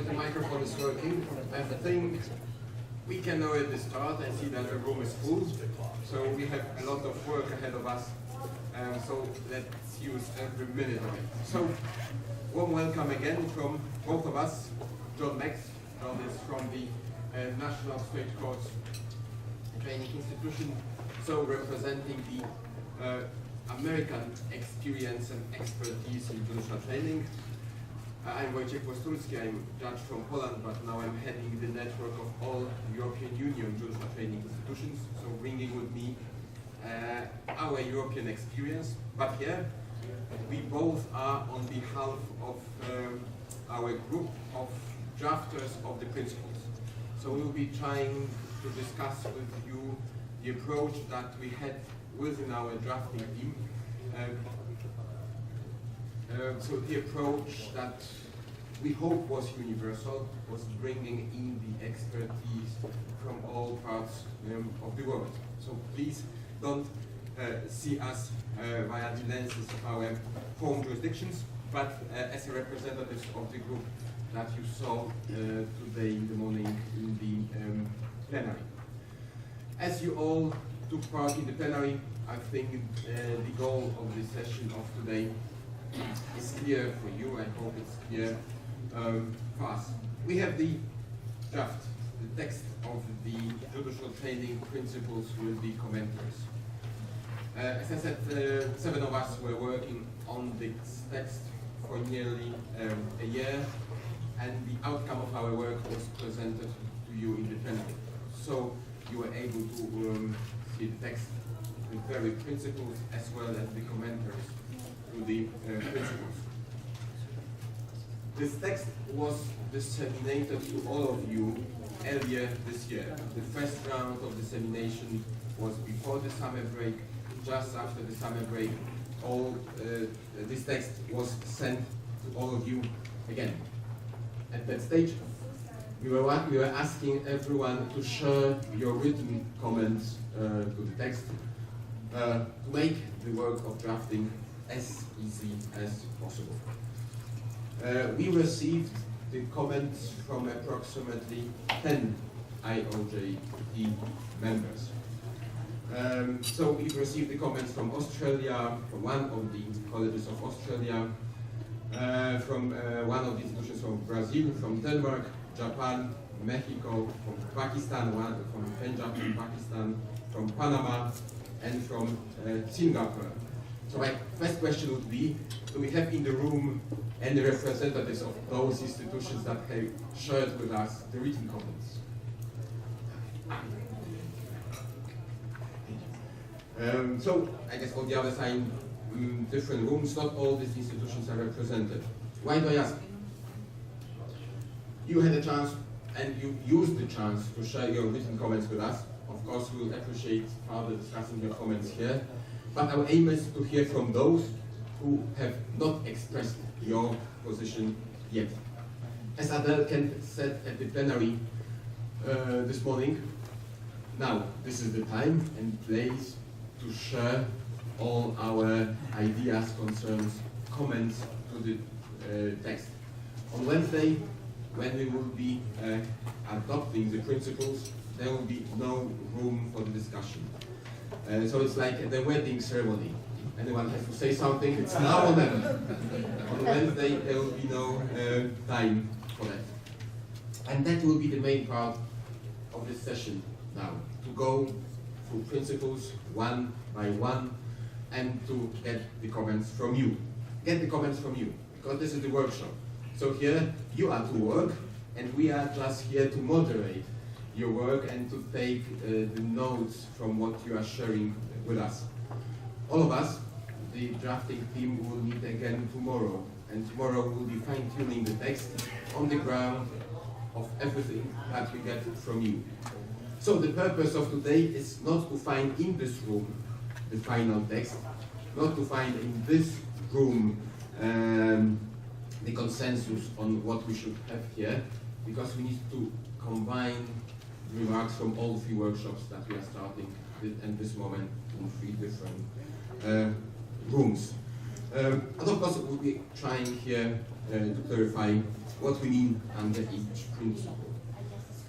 The microphone is working, and I think we can know at the start and see that the room is full. So we have a lot of work ahead of us. So let's use every minute of it. So warm welcome again from both of us. John Max. John is from the National State Courts Training Institution, so representing the American experience and expertise in judicial training. I'm Wojciech Postulski, I'm judge from Poland, but now I'm heading the network of all European Union judicial training institutions, so bringing with me our European experience. But here, we both are on behalf of our group of drafters of the principles. So we'll be trying to discuss with you the approach that we had within our drafting team. So the approach that we hope was universal, was bringing in the expertise from all parts of the world. So please don't see us via the lenses of our home jurisdictions, but as a representative of the group that you saw today in the morning in the plenary. As you all took part in the plenary, I think the goal of the session of today is clear for you. I hope it's clear for us. We have the draft, the text of the judicial training principles with the commentaries. As I said, 7 of us were working on this text for nearly a year, and the outcome of our work was presented to you in the plenary. So you were able to see the text, the very principles, as well as the commentaries to the principles. This text was disseminated to all of you earlier this year. The first round of dissemination was before the summer break. Just after the summer break, this text was sent to all of you again. At that stage, we were asking everyone to share your written comments to the text to make the work of drafting as easy as possible. We received the comments from approximately 10 IOJT members. So we've received the comments from Australia, from one of the colleges of Australia, from one of the institutions from Brazil, from Denmark, Japan, Mexico, from Pakistan, one from Punjab, from Pakistan, from Panama, and from Singapore. So my first question would be, do we have in the room any representatives of those institutions that have shared with us the written comments? So I guess on the other side, different rooms, not all these institutions are represented. Why do I ask? You had a chance and you used the chance to share your written comments with us. Of course, we will appreciate further discussing your comments here. But our aim is to hear from those who have not expressed your position yet. As Adele Kent said at the plenary this morning, now this is the time and place to share all our ideas, concerns, comments to the text. On Wednesday, when we will be adopting the principles, there will be no room for the discussion. So it's like the wedding ceremony. Anyone has to say something, it's now or never. On Wednesday, there will be no time for that. And that will be the main part of this session now, to go through principles one by one and to get the comments from you. Get the comments from you, because this is the workshop. So here, you are to work, and we are just here to moderate your work and to take the notes from what you are sharing with us. All of us, the drafting team, will meet again tomorrow, and tomorrow we'll be fine-tuning the text on the ground of everything that we get from you. So the purpose of today is not to find in this room the final text, not to find in this room the consensus on what we should have here, because we need to combine remarks from all 3 workshops that we are starting at this moment in 3 different rooms. And of course, we'll be trying here to clarify what we mean under each principle.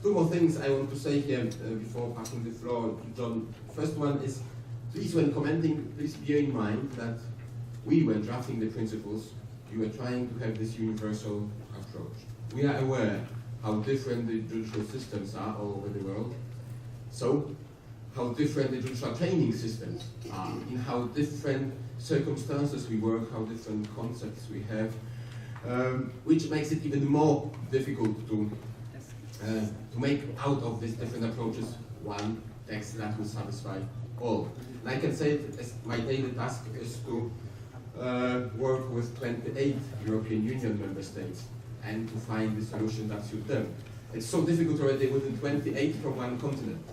Two more things I want to say here before passing the floor to John. First one is, please, when commenting, please bear in mind that we, when drafting the principles, you are trying to have this universal approach. We are aware how different the judicial systems are all over the world, so how different the judicial training systems are, in how different circumstances we work, how different concepts we have, which makes it even more difficult to make out of these different approaches one text that will satisfy all. And I can say it as my daily task is to work with 28 European Union member states and to find the solution that suits them. It's so difficult already within 28 from one continent.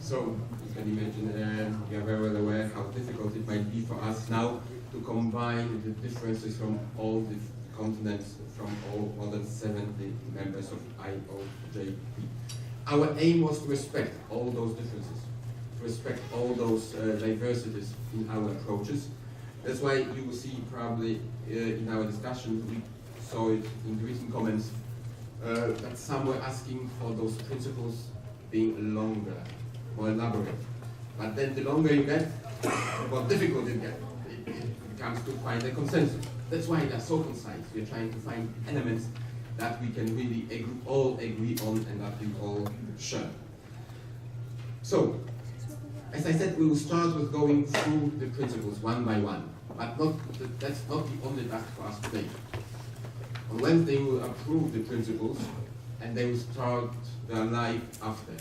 So you can imagine, we are very well aware how difficult it might be for us now to combine the differences from all the continents, from all more than 70 members of IOJP. Our aim was to respect all those differences, to respect all those diversities in our approaches. That's why you will see probably in our discussion, we saw it in the written comments, that some were asking for those principles being longer, more elaborate. But then the longer you get, the more difficult it gets. It becomes to find a consensus. That's why they're so concise. We're trying to find elements that we can really all agree on and that we all share. So, as I said, we will start with going through the principles one by one, but that's not the only task for us today. On Wednesday, we will approve the principles, and they will start their life after.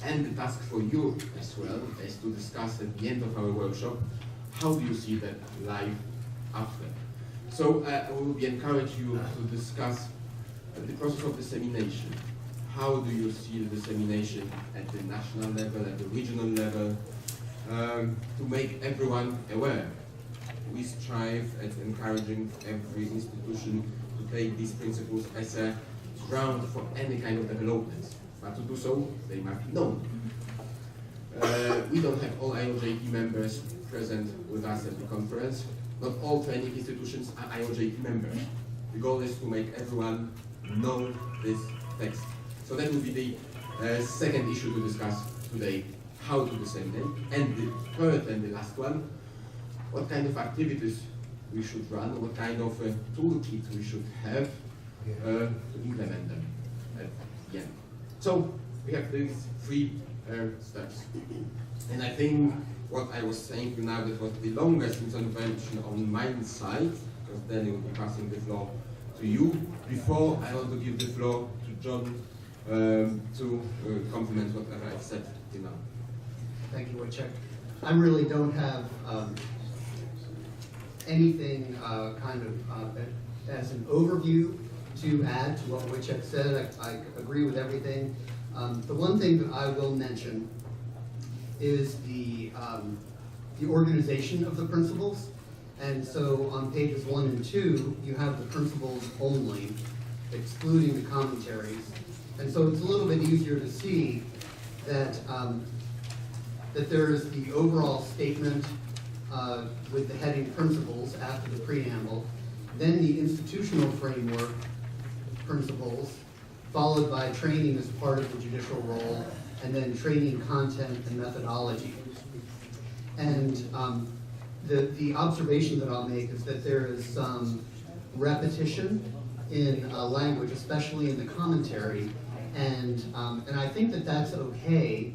And the task for you as well is to discuss at the end of our workshop, how do you see that life after? So I will be encouraging you to discuss the process of dissemination. How do you see the dissemination at the national level, at the regional level, to make everyone aware? We strive at encouraging every institution to take these principles as a ground for any kind of developments. But to do so, they must be known. We don't have all IOJP members present with us at the conference. Not all training institutions are IOJP members. The goal is to make everyone know this text. So that will be the second issue to discuss today, how to disseminate. And the third and the last one, what kind of activities we should run, what kind of toolkit we should have to implement them at the end. So we have these three steps. And I think what I was saying now, that was the longest intervention on my side, because then I will be passing the floor to you. Before, I want to give the floor to John to complement whatever I've said till now. Thank you, Wojciech. I really don't have anything as an overview to add to what Wojciech said. I agree with everything. The one thing that I will mention is the organization of the principles. And so on pages 1 and 2, you have the principles only, excluding the commentaries. And so it's a little bit easier to see that, that there is the overall statement with the heading principles after the preamble, then the institutional framework principles, followed by training as part of the judicial role, and then training content and methodology. And the observation that I'll make is that there is some repetition in language, especially in the commentary, and I think that that's okay.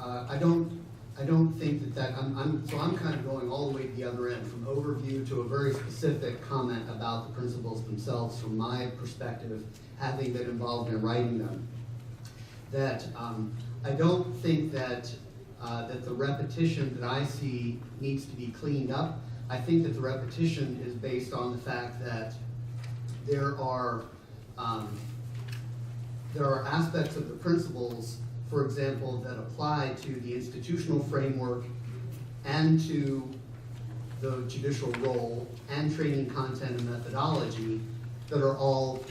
I don't think that I'm kind of going all the way to the other end, from overview to a very specific comment about the principles themselves from my perspective, having been involved in writing them. That I don't think that that the repetition that I see needs to be cleaned up. I think that the repetition is based on the fact that there are aspects of the principles, for example, that apply to the institutional framework and to the judicial role and training content and methodology that are all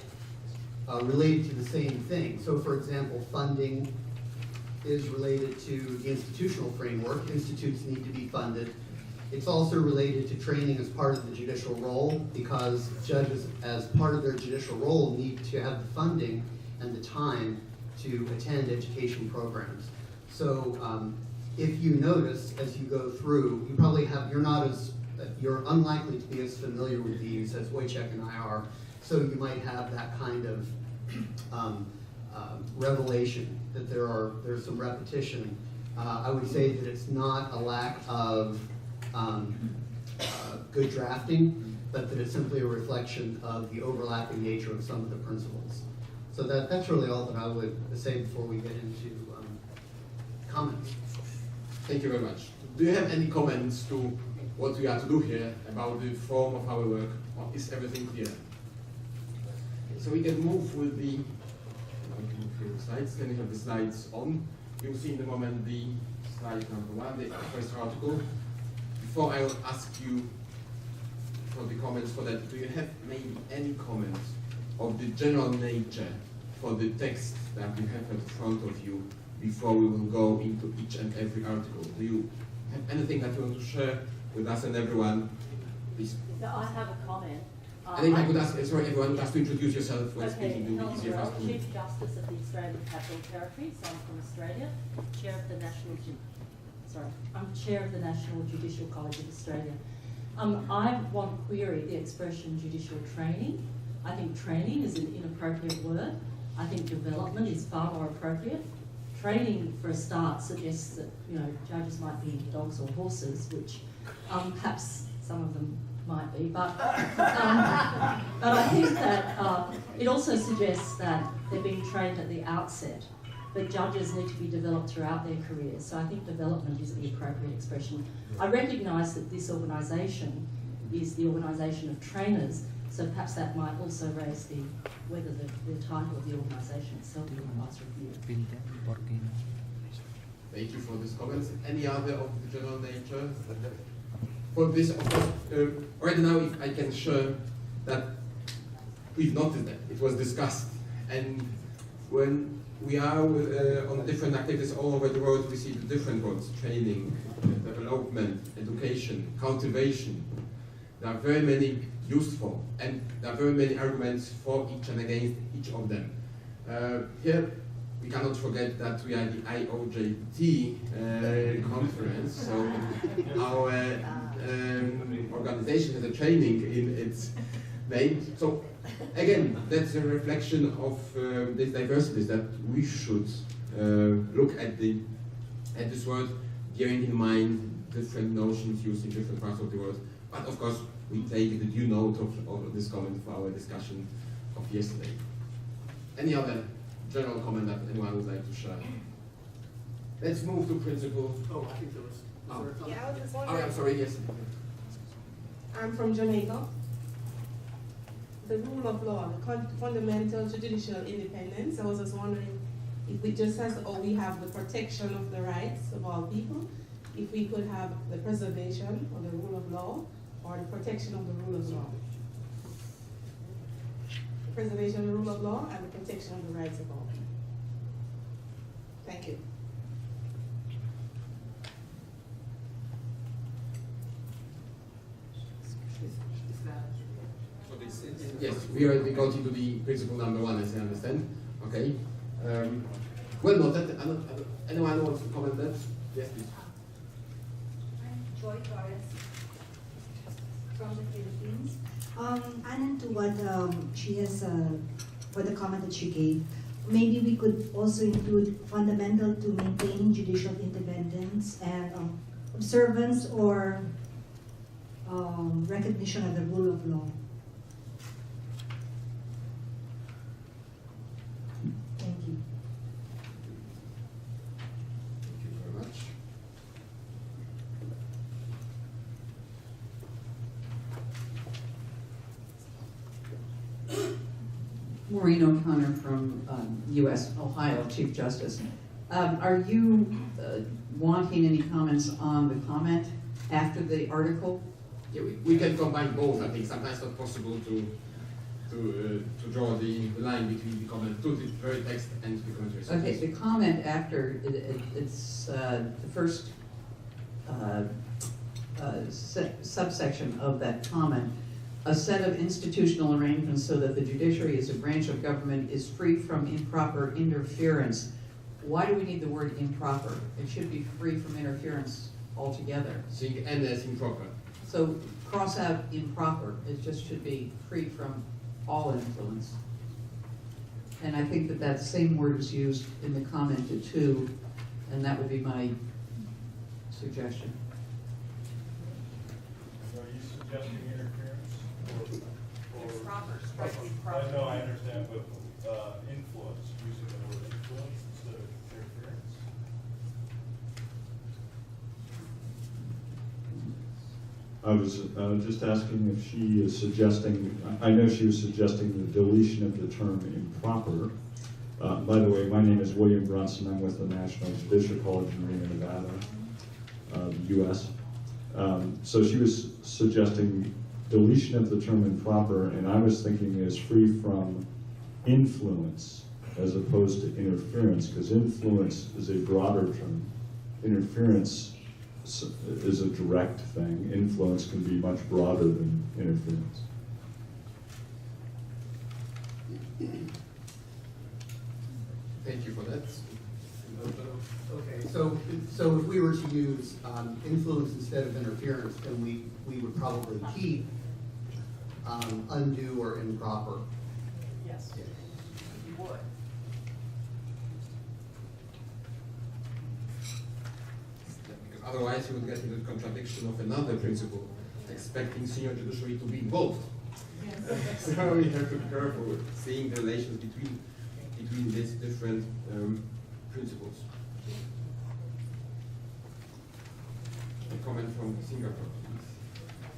related to the same thing. So for example, funding is related to the institutional framework. Institutes need to be funded. It's also related to training as part of the judicial role, because judges, as part of their judicial role, need to have the funding and the time to attend education programs. So if you notice as you go through, you probably have, you're unlikely to be as familiar with these as Wojciech and I are, so you might have that kind of revelation that there's some repetition. I would say that it's not a lack of good drafting, but that it's simply a reflection of the overlapping nature of some of the principles. So that's really all that I would say before we get into comments. Thank you very much. Do you have any comments to what we are to do here about the form of our work? Or is everything clear? So we can move with the slides. Can we have the slides on? You'll see in a moment the slide number 1, the first article. Before I will ask you for the comments for that, do you have maybe any comments of the general nature for the text that you have in front of you before we will go into each and every article? Do you have anything that you want to share with us and everyone? Please. No, I have a comment. And if I could ask, sorry everyone, just to introduce yourself when speaking, it will be easier for us to... Chief Justice of the Australian Capital Territory, so I'm from Australia, Chair of the I'm Chair of the National Judicial College of Australia. I want to query the expression judicial training. I think training is an inappropriate word. I think development is far more appropriate. Training, for a start, suggests that judges might be dogs or horses, which perhaps some of them might be, but I think that it also suggests that they're being trained at the outset, but judges need to be developed throughout their careers. So I think development is the appropriate expression. I recognise that this organisation is the organisation of trainers, so perhaps that might also raise whether the title of the organisation itself is advisory review. Thank you for this comments. Any other of the general nature? For this, of course, right now, if I can share that we've noticed that it was discussed, and when we are on different activities all over the world, we see the different words: training, development, education, cultivation. There are very many useful, and there are very many arguments for each and against each of them. Here, we cannot forget that we are the IOJT conference, so our organization has a training in its name. So again, that's a reflection of this diversity, that we should look at this word, bearing in mind different notions used in different parts of the world. But of course, we take the due note of this comment for our discussion of yesterday. Any other general comment that anyone would like to share? Let's move to principle. Oh, I think there was. Yeah, I was just Oh, wondering. I'm sorry, yes. I'm from Jamaica. The rule of law, the fundamental judicial independence. I was just wondering if we just as we have the protection of the rights of all people, if we could have the preservation of the rule of law or the protection of the rule of law. The preservation of the rule of law and the protection of the rights of all. Thank you. Yes, we go to the principle number 1, as I understand. Okay. Well noted. Anyone wants to comment that? Yes, please. I'm Joy Torres from the Philippines. And to what she has, for the comment that she gave, maybe we could also include fundamental to maintaining judicial independence and observance or recognition of the rule of law. Thank you. Thank you very much. Maureen O'Connor from U.S. Ohio Chief Justice. Are you wanting any comments on the comment after the article? Yeah, we can combine both. I think sometimes it's not possible to draw the line between the comment to the very text and the commentaries. Okay, the comment after, it's the first subsection of that comment, a set of institutional arrangements so that the judiciary as a branch of government is free from improper interference. Why do we need the word improper? It should be free from interference altogether. Seeing N as improper. So cross out improper, it just should be free from all influence. And I think that that same word is used in the comment to two, and that would be my suggestion. Are you suggesting interference or? Improper, strike improper. No, I understand, but influence, using the word influence instead of interference? I was just asking if she is suggesting, I know she was suggesting the deletion of the term improper. By the way, my name is William Brunson. I'm with the National Judicial College in Reno, Nevada, U.S. So she was suggesting deletion of the term improper, and I was thinking is free from influence as opposed to interference, because influence is a broader term. Interference is a direct thing. Influence can be much broader than interference. Thank you for that. Okay, so if we were to use influence instead of interference, then we would probably keep undue or improper. Yes, you would. Because otherwise you would get into the contradiction of another principle, expecting senior judiciary to be involved. So we have to be careful with seeing the relations between these different principles. A comment from Singapore, please.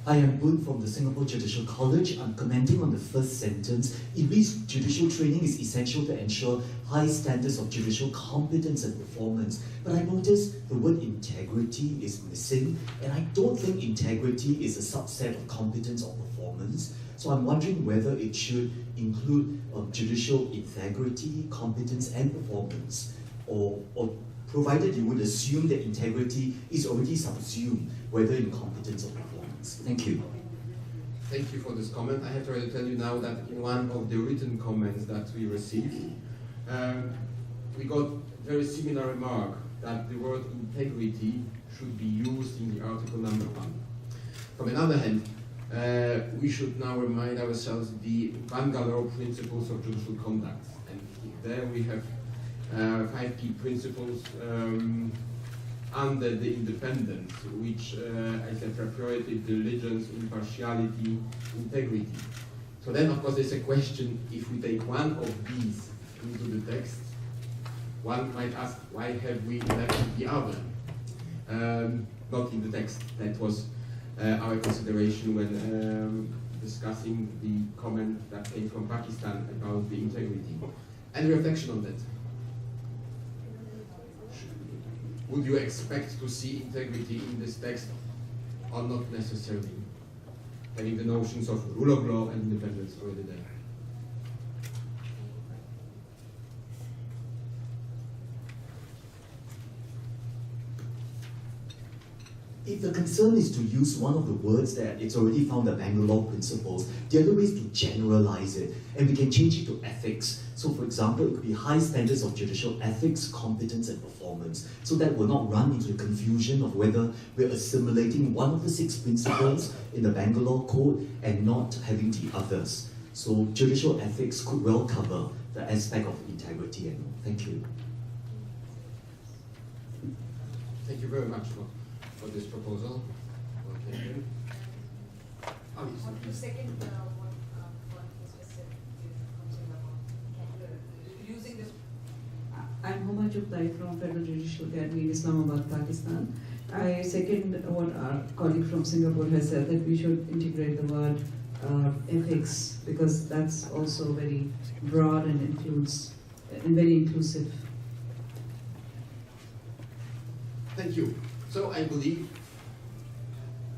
I am Boon from the Singapore Judicial College. I'm commenting on the first sentence. It reads, judicial training is essential to ensure high standards of judicial competence and performance. But I notice the word integrity is missing, and I don't think integrity is a subset of competence or performance. So I'm wondering whether it should include judicial integrity, competence, and performance, or provided you would assume that integrity is already subsumed, whether in competence or performance. Thank you. Thank you for this comment. I have to tell you now that in one of the written comments that we received, we got a very similar remark that the word integrity should be used in the article number 1. From another hand, we should now remind ourselves the Bangalore principles of judicial conduct. And there we have 5 key principles under the independence, which as a priority, diligence, impartiality, integrity. So then, of course, there's a question, if we take one of these into the text, one might ask, why have we left the other? Not in the text. That was our consideration when discussing the comment that came from Pakistan about the integrity. Any reflection on that? Would you expect to see integrity in this text, or not necessarily? Having the notions of rule of law and independence already there. If the concern is to use one of the words that it's already found the Bangalore principles, the other way is to generalize it, and we can change it to ethics. So for example, it could be high standards of judicial ethics, competence, and performance. So that will not run into the confusion of whether we're assimilating one of the 6 principles in the Bangalore Code and not having the others. So judicial ethics could well cover the aspect of integrity and all. Thank you. Thank you very much for this proposal. Well taken. Oh, yes, What please. to second what was just said from Singapore? Using this. I'm Huma Chugtai from Federal Judicial Academy in Islamabad, Pakistan. I second what our colleague from Singapore has said, that we should integrate the word ethics, because that's also very broad and includes and very inclusive. Thank you. So I believe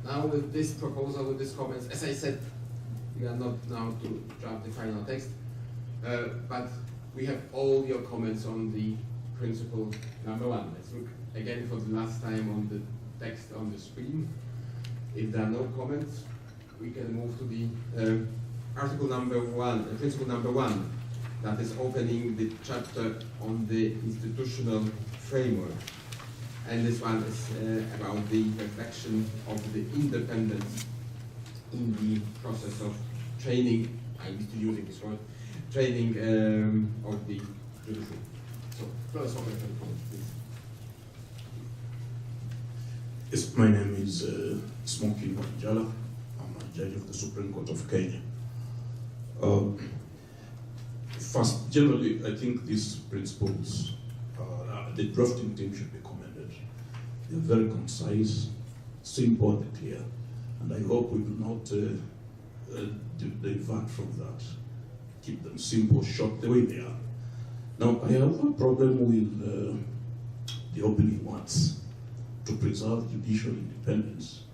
now with this proposal, with these comments, as I said, we are not now to draft the final text, but we have all your comments on the principle number 1. Let's look again for the last time on the text on the screen. If there are no comments, we can move to the article number 1, principle number 1, that is opening the chapter on the institutional framework. And this one is about the reflection of the independence in the process of training, I'm used to using this word, training of the judiciary. So, Professor Hoppe, please. Yes, my name is Smoky Wanjala. I'm a judge of the Supreme Court of Kenya. First, generally, I think these principles, the drafting team should be commended. They're very concise, simple, and clear, and I hope we will not divert from that. Keep them simple, short, the way they are. Now, I have a problem with the opening words. To preserve judicial independence,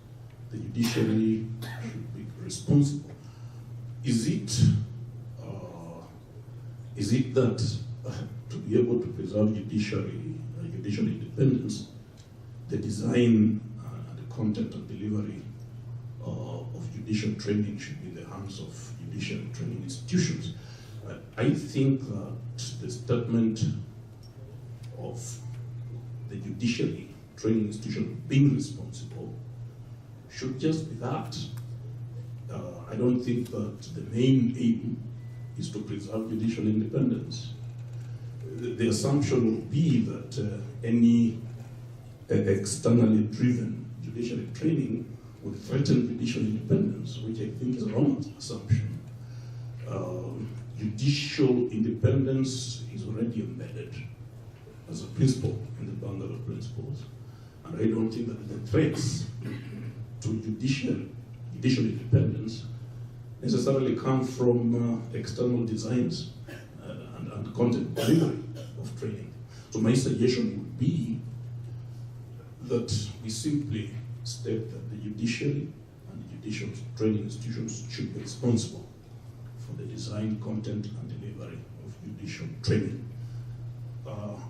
the judiciary should be responsible. Is it that to be able to preserve judicial independence, the design, the content and delivery of judicial training should be in the hands of judicial training institutions? I think that the statement of the judiciary training institution being responsible should just be that. I don't think that the main aim is to preserve judicial independence. The assumption would be that any externally driven judicial training would threaten judicial independence, which I think is a wrong assumption. Judicial independence is already embedded as a principle in the bundle of principles. And I don't think that the threats to judicial independence necessarily come from external designs and content delivery of training. So my suggestion would be that we simply state that the judiciary and the judicial training institutions should be responsible for the design, content, and delivery of judicial training.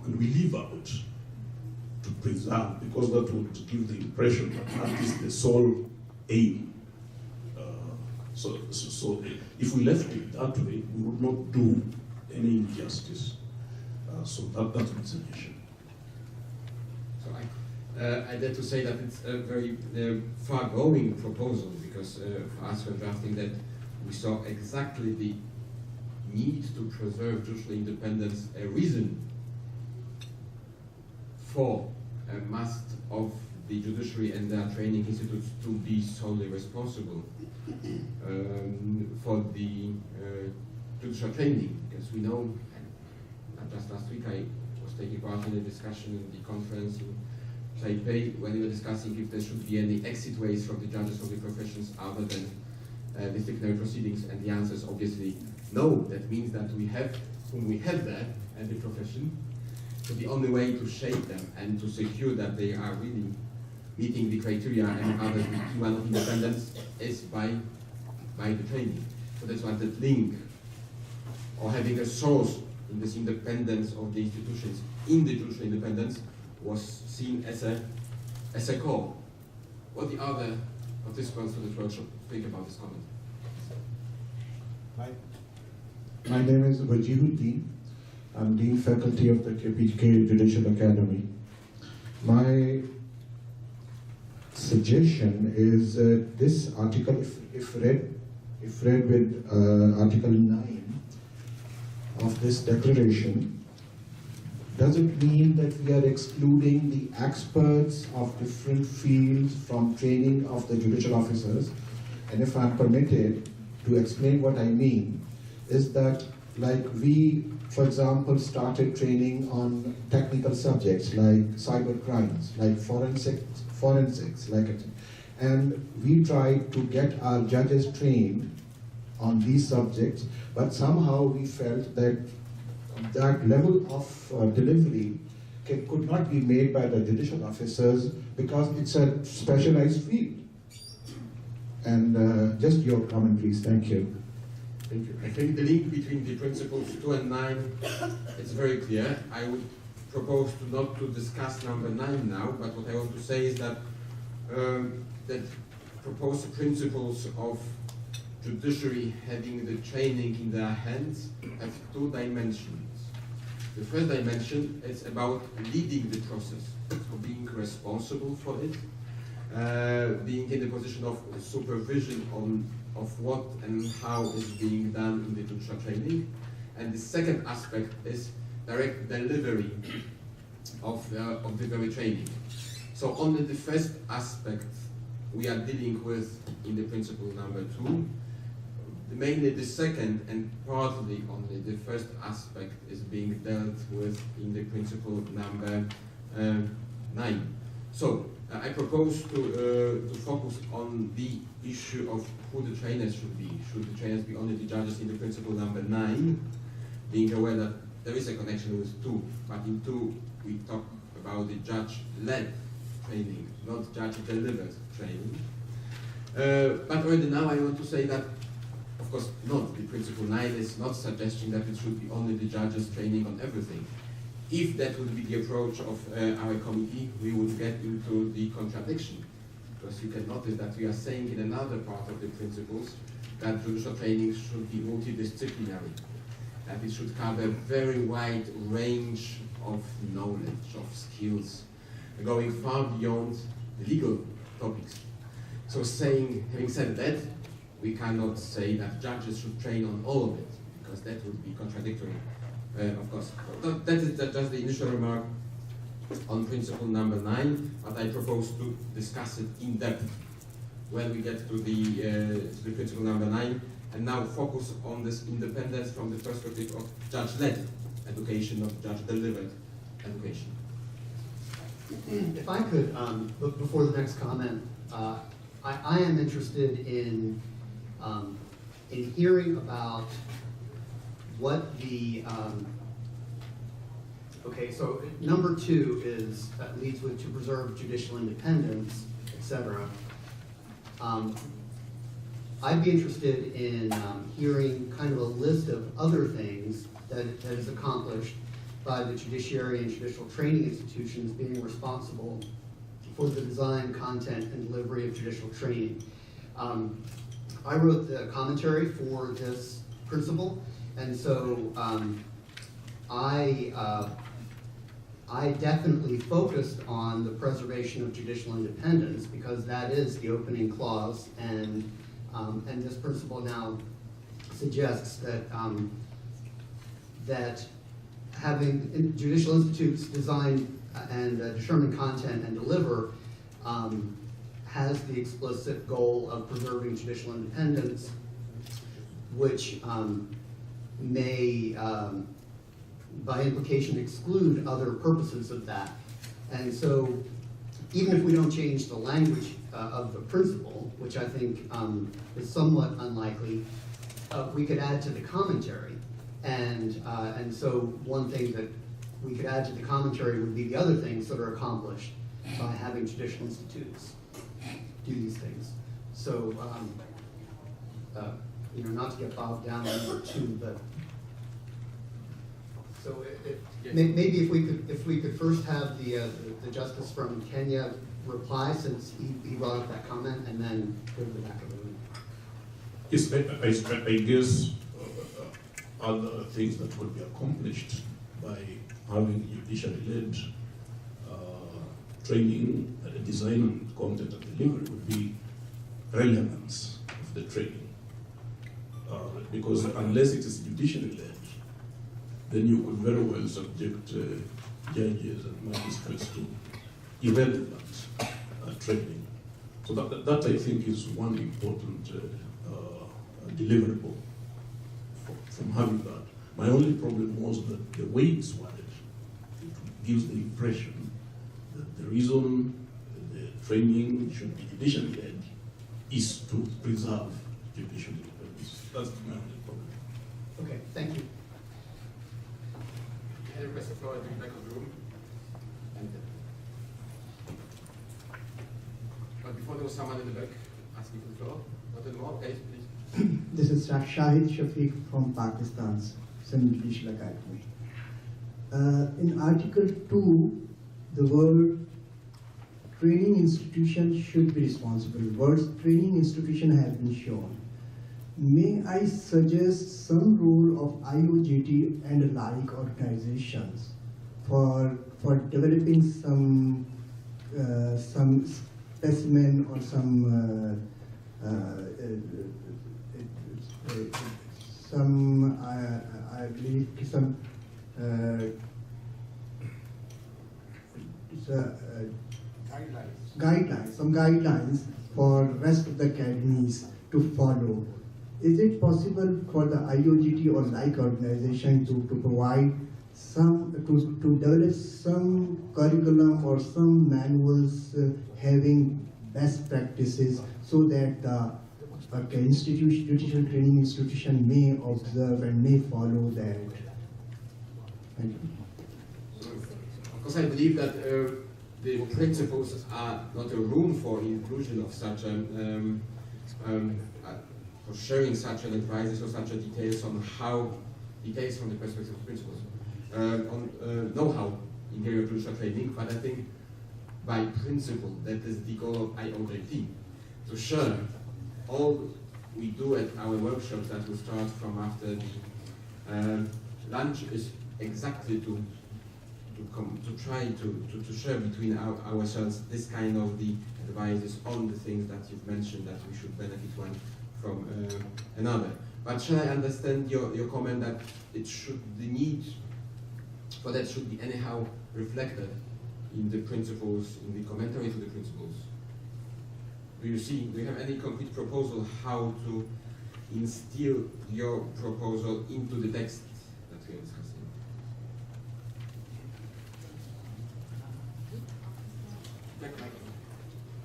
And we leave out to preserve, because that would give the impression that that is the sole aim. So if we left it that way, we would not do any injustice. So that's my suggestion. So I dare to say that it's a very far-going proposal, because for us when drafting that, we saw exactly the need to preserve judicial independence, a reason for a must of the judiciary and their training institutes to be solely responsible for the judicial training, because we know, just last week I was taking part in a discussion in the conference in Taipei when we were discussing if there should be any exit ways from the judges of the professions other than disciplinary proceedings, and the answer is obviously no. That means that we have whom we have there and the profession. So the only way to shape them and to secure that they are really meeting the criteria and others with one of independence is by the training. So that's why that link, or having a source in this independence of the institutions in the judicial independence, was seen as a core. What the other participants of this workshop think about this comment? My name is Wajihuddin. I'm Dean Faculty of the KPK Judicial Academy. My suggestion is this article, if read with Article 9 of this declaration, doesn't mean that we are excluding the experts of different fields from training of the judicial officers. And if I'm permitted to explain what I mean, is that like we, for example, started training on technical subjects like cyber crimes, like forensics, and we tried to get our judges trained on these subjects, but somehow we felt that that level of delivery could not be made by the judicial officers because it's a specialized field. And just your comment, please. Thank you. Thank you. I think the link between the principles 2 and 9 is very clear. I would propose not to discuss number 9 now, but what I want to say is that that proposed principles of judiciary having the training in their hands have two dimensions. The first dimension is about leading the process, so being responsible for it, being in the position of supervision of what and how is being done in the judicial training. And the second aspect is direct delivery of the very training. So only the first aspect we are dealing with in the principle number 2. Mainly the second and partly only the first aspect is being dealt with in the principle number 9. So I propose to focus on the issue of who the trainers should be. Should the trainers be only the judges in the principle number 9, being aware that there is a connection with 2, but in 2 we talk about the judge-led training, not judge-delivered training. But already now I want to say that, of course, not. The principle 9 is not suggesting that it should be only the judges training on everything. If that would be the approach of our committee, we would get into the contradiction. Because you can notice that we are saying in another part of the principles that judicial training should be multidisciplinary, that it should cover a very wide range of knowledge, of skills, going far beyond the legal topics. So having said that, we cannot say that judges should train on all of it, because that would be contradictory, of course. That is just the initial remark on principle number 9, but I propose to discuss it in depth when we get to the principle number 9, and now focus on this independence from the perspective of judge-led education, not judge-delivered education. If I could, before the next comment, I am interested in hearing about what the, okay, so number 2 is, that leads with to preserve judicial independence, etc. I'd be interested in hearing kind of a list of other things that is accomplished by the judiciary and judicial training institutions being responsible for the design, content, and delivery of judicial training. I wrote the commentary for this principle, and so I definitely focused on the preservation of judicial independence, because that is the opening clause, and this principle now suggests that that having judicial institutes design and determine content and deliver has the explicit goal of preserving judicial independence, which may, by implication, exclude other purposes of that. And so, even if we don't change the language of the principle, which I think is somewhat unlikely, we could add to the commentary. And so one thing that we could add to the commentary would be the other things that are accomplished by having judicial institutes do these things. So, you know, not to get bogged down in number 2, but so maybe if we could first have the justice from Kenya reply, since he brought up that comment, and then go to the back of the room. Yes, I guess other things that would be accomplished by having judicially-led training, design, content, and delivery would be relevance of the training. Because unless it is judicially-led, then you could very well subject judges and magistrates to irrelevant training. So that I think is one important deliverable from having that. My only problem was that the way it's worded, it gives the impression that the reason the training should be judicially led is to preserve judicial independence. That's my only problem. Okay, thank you. I request the floor at the back of the room. But before there was someone in the back asking for the floor. Not anymore? Okay, please. This is Shahid Shafiq from Pakistan's Semi-Judicial Academy. In Article 2, the word training institution should be responsible. Words training institution have been shown. May I suggest some role of IOGT and like organizations for developing some specimen or some I believe some guidelines for rest of the academies to follow. Is it possible for the IOGT or like organization to provide some, to develop some curriculum or some manuals having best practices so that the judicial training institution may observe and may follow that? Thank you. Of course, I believe that the principles are not a room for inclusion of such for sharing such an advice or such a details on how, details from the perspective of principles, on know-how in interior judicial training, but I think by principle that is the goal of IOJT. So sure, all we do at our workshops that will start from after the lunch is exactly to try to share between ourselves this kind of the advices on the things that you've mentioned that we should benefit one from another. But shall I understand your comment that it should, the need for that should be anyhow reflected in the principles, in the commentary to the principles? Do you have any concrete proposal how to instill your proposal into the text that we are discussing?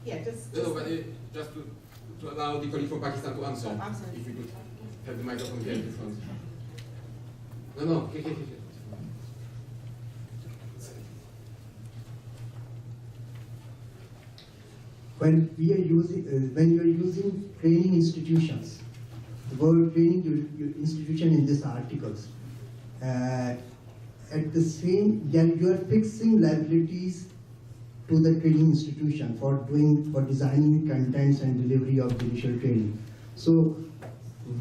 Yeah, just No, but just to allow the colleague from Pakistan to answer. Oh, answer. If we could have the microphone here in front. No, here. When you are using training institutions, the word training institution in these articles, at the same, you are fixing liabilities to the training institution for designing contents and delivery of judicial training. So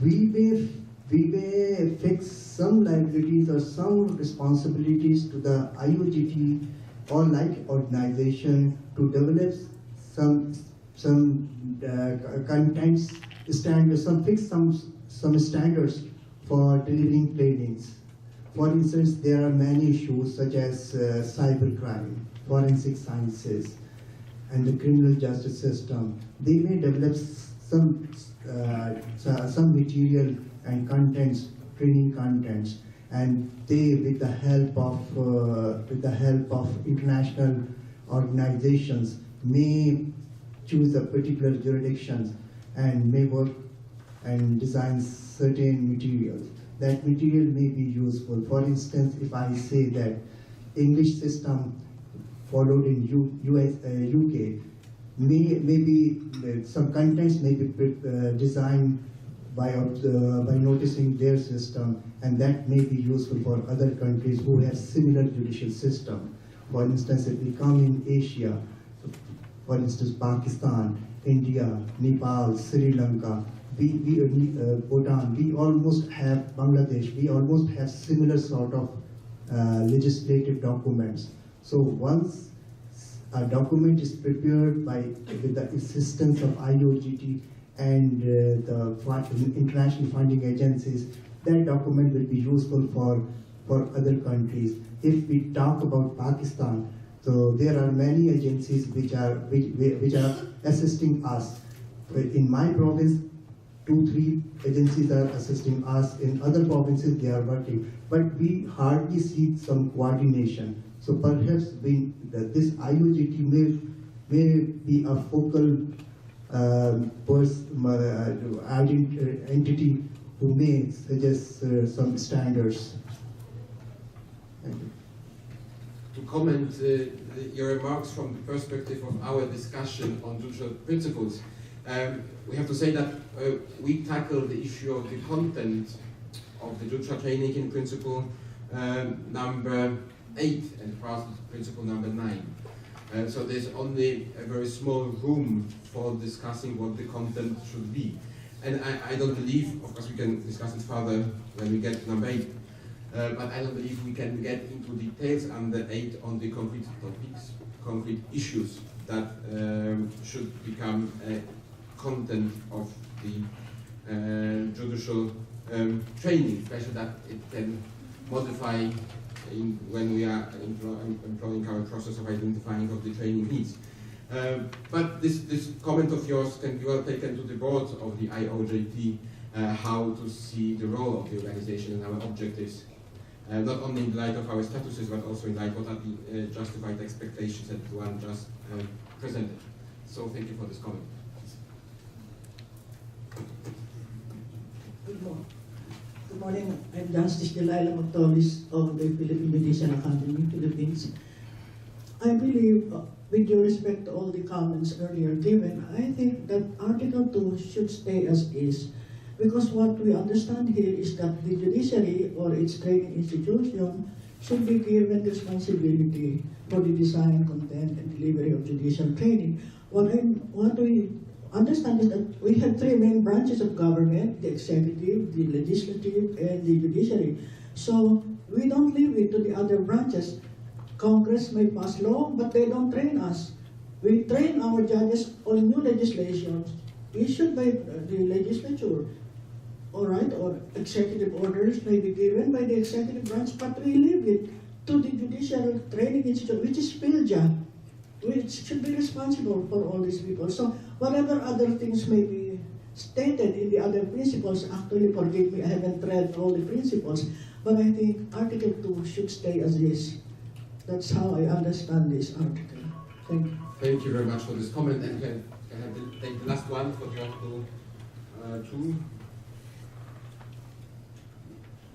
we may fix some liabilities or some responsibilities to the IOGT or like organization to develop some contents standards, some standards for delivering trainings. For instance, there are many issues such as cybercrime, forensic sciences, and the criminal justice system. They may develop some material and contents, training contents, and they, with the help of international organizations, may choose a particular jurisdiction and may work and design certain materials. That material may be useful. For instance, if I say that English system followed in UK, maybe some contents may be designed by noticing their system, and that may be useful for other countries who have similar judicial system. For instance, if we come in Asia, for instance, Pakistan, India, Nepal, Sri Lanka, Bhutan, we almost have Bangladesh, we almost have similar sort of legislative documents. So once a document is prepared with the assistance of IOGT and the international funding agencies, that document will be useful for other countries. If we talk about Pakistan, so there are many agencies which are assisting us. In my province, 2-3 agencies are assisting us. In other provinces, they are working, but we hardly see some coordination. So perhaps this IOGT may be a focal entity who may suggest some standards. Thank you. To comment your remarks from the perspective of our discussion on judicial principles, we have to say that we tackle the issue of the content of the judicial training in principle number 8 and principle number 9. So there's only a very small room for discussing what the content should be. And I don't believe, of course we can discuss it further when we get to number 8, but I don't believe we can get into details under 8 on the concrete topics, concrete issues that should become content of the judicial training, especially that it can modify when we are employing our process of identifying of the training needs. But this comment of yours can be well taken to the board of the IOJT, how to see the role of the organization and our objectives, not only in light of our statuses, but also in light of what are the justified expectations that one just presented. So thank you for this comment. Good morning. I'm Justice Delilah Magtolis of the Philippine Judicial Academy, Philippines. I believe, with due respect to all the comments earlier given, I think that Article 2 should stay as is, because what we understand here is that the judiciary or its training institution should be given responsibility for the design, content, and delivery of judicial training. What we understand is that we have 3 main branches of government: the executive, the legislative, and the judiciary. So we don't leave it to the other branches. Congress may pass law, but they don't train us. We train our judges on new legislation issued by the legislature, all right, or executive orders may be given by the executive branch, but we leave it to the Judicial Training Institute, which is PhilJA, which should be responsible for all these people. So whatever other things may be stated in the other principles, actually forgive me, I haven't read all the principles, but I think Article 2 should stay as is. That's how I understand this article. Thank you. Thank you very much for this comment, and can I take the last one for the Article 2?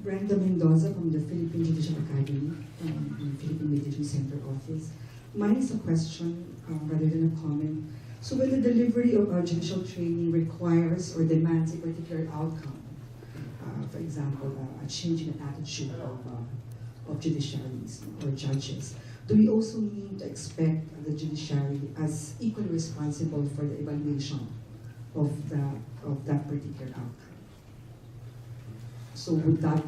Brenda Mendoza from the Philippine Judicial Academy, the Philippine Mediation Center office. Mine is a question rather than a comment. So when the delivery of our judicial training requires or demands a particular outcome, for example, a change in the attitude of judiciaries or judges, do we also need to expect the judiciary as equally responsible for the evaluation of that particular outcome? So would that,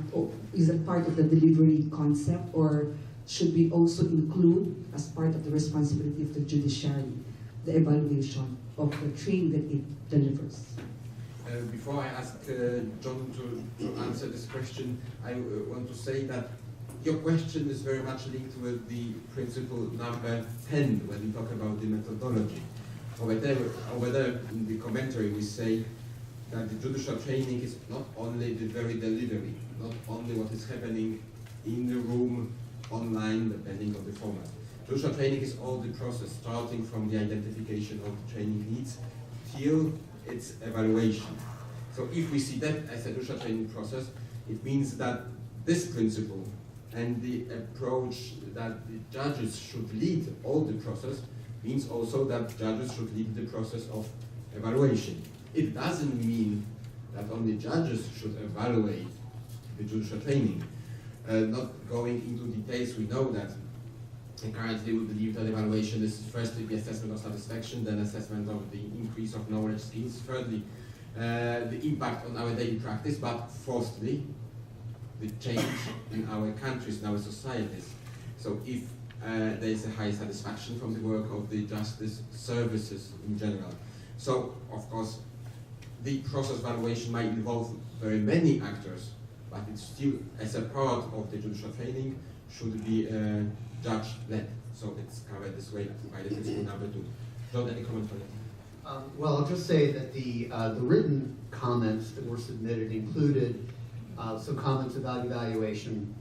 is that part of the delivery concept, or should we also include as part of the responsibility of the judiciary the evaluation of the training that it delivers? Before I ask John to answer this question, I want to say that your question is very much linked with the principle number 10 when we talk about the methodology. Over there in the commentary we say that the judicial training is not only the very delivery, not only what is happening in the room, online, depending on the format. Judicial training is all the process, starting from the identification of the training needs till its evaluation. So if we see that as a judicial training process, it means that this principle and the approach that the judges should lead all the process means also that judges should lead the process of evaluation. It doesn't mean that only judges should evaluate the judicial training. Not going into details, we know that currently we believe that evaluation is firstly the assessment of satisfaction, then assessment of the increase of knowledge skills, thirdly the impact on our daily practice, but fourthly the change in our countries, in our societies. So if there is a high satisfaction from the work of the justice services in general. So of course the process evaluation might involve very many actors, but it still, as a part of the judicial training, should be judge-led. So it's covered this way by the principle number 2. John, any comment on it? Well, I'll just say that the written comments that were submitted included some comments about evaluation,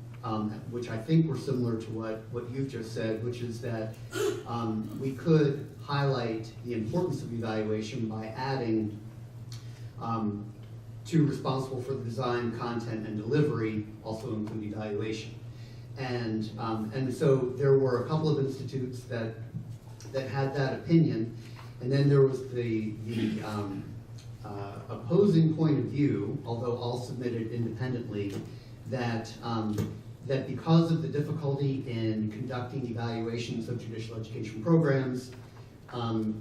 which I think were similar to what you've just said, which is that we could highlight the importance of evaluation by adding to responsible for the design, content, and delivery also include evaluation. And so there were a couple of institutes that had that opinion, and then there was the opposing point of view, although all submitted independently, that that because of the difficulty in conducting evaluations of judicial education programs,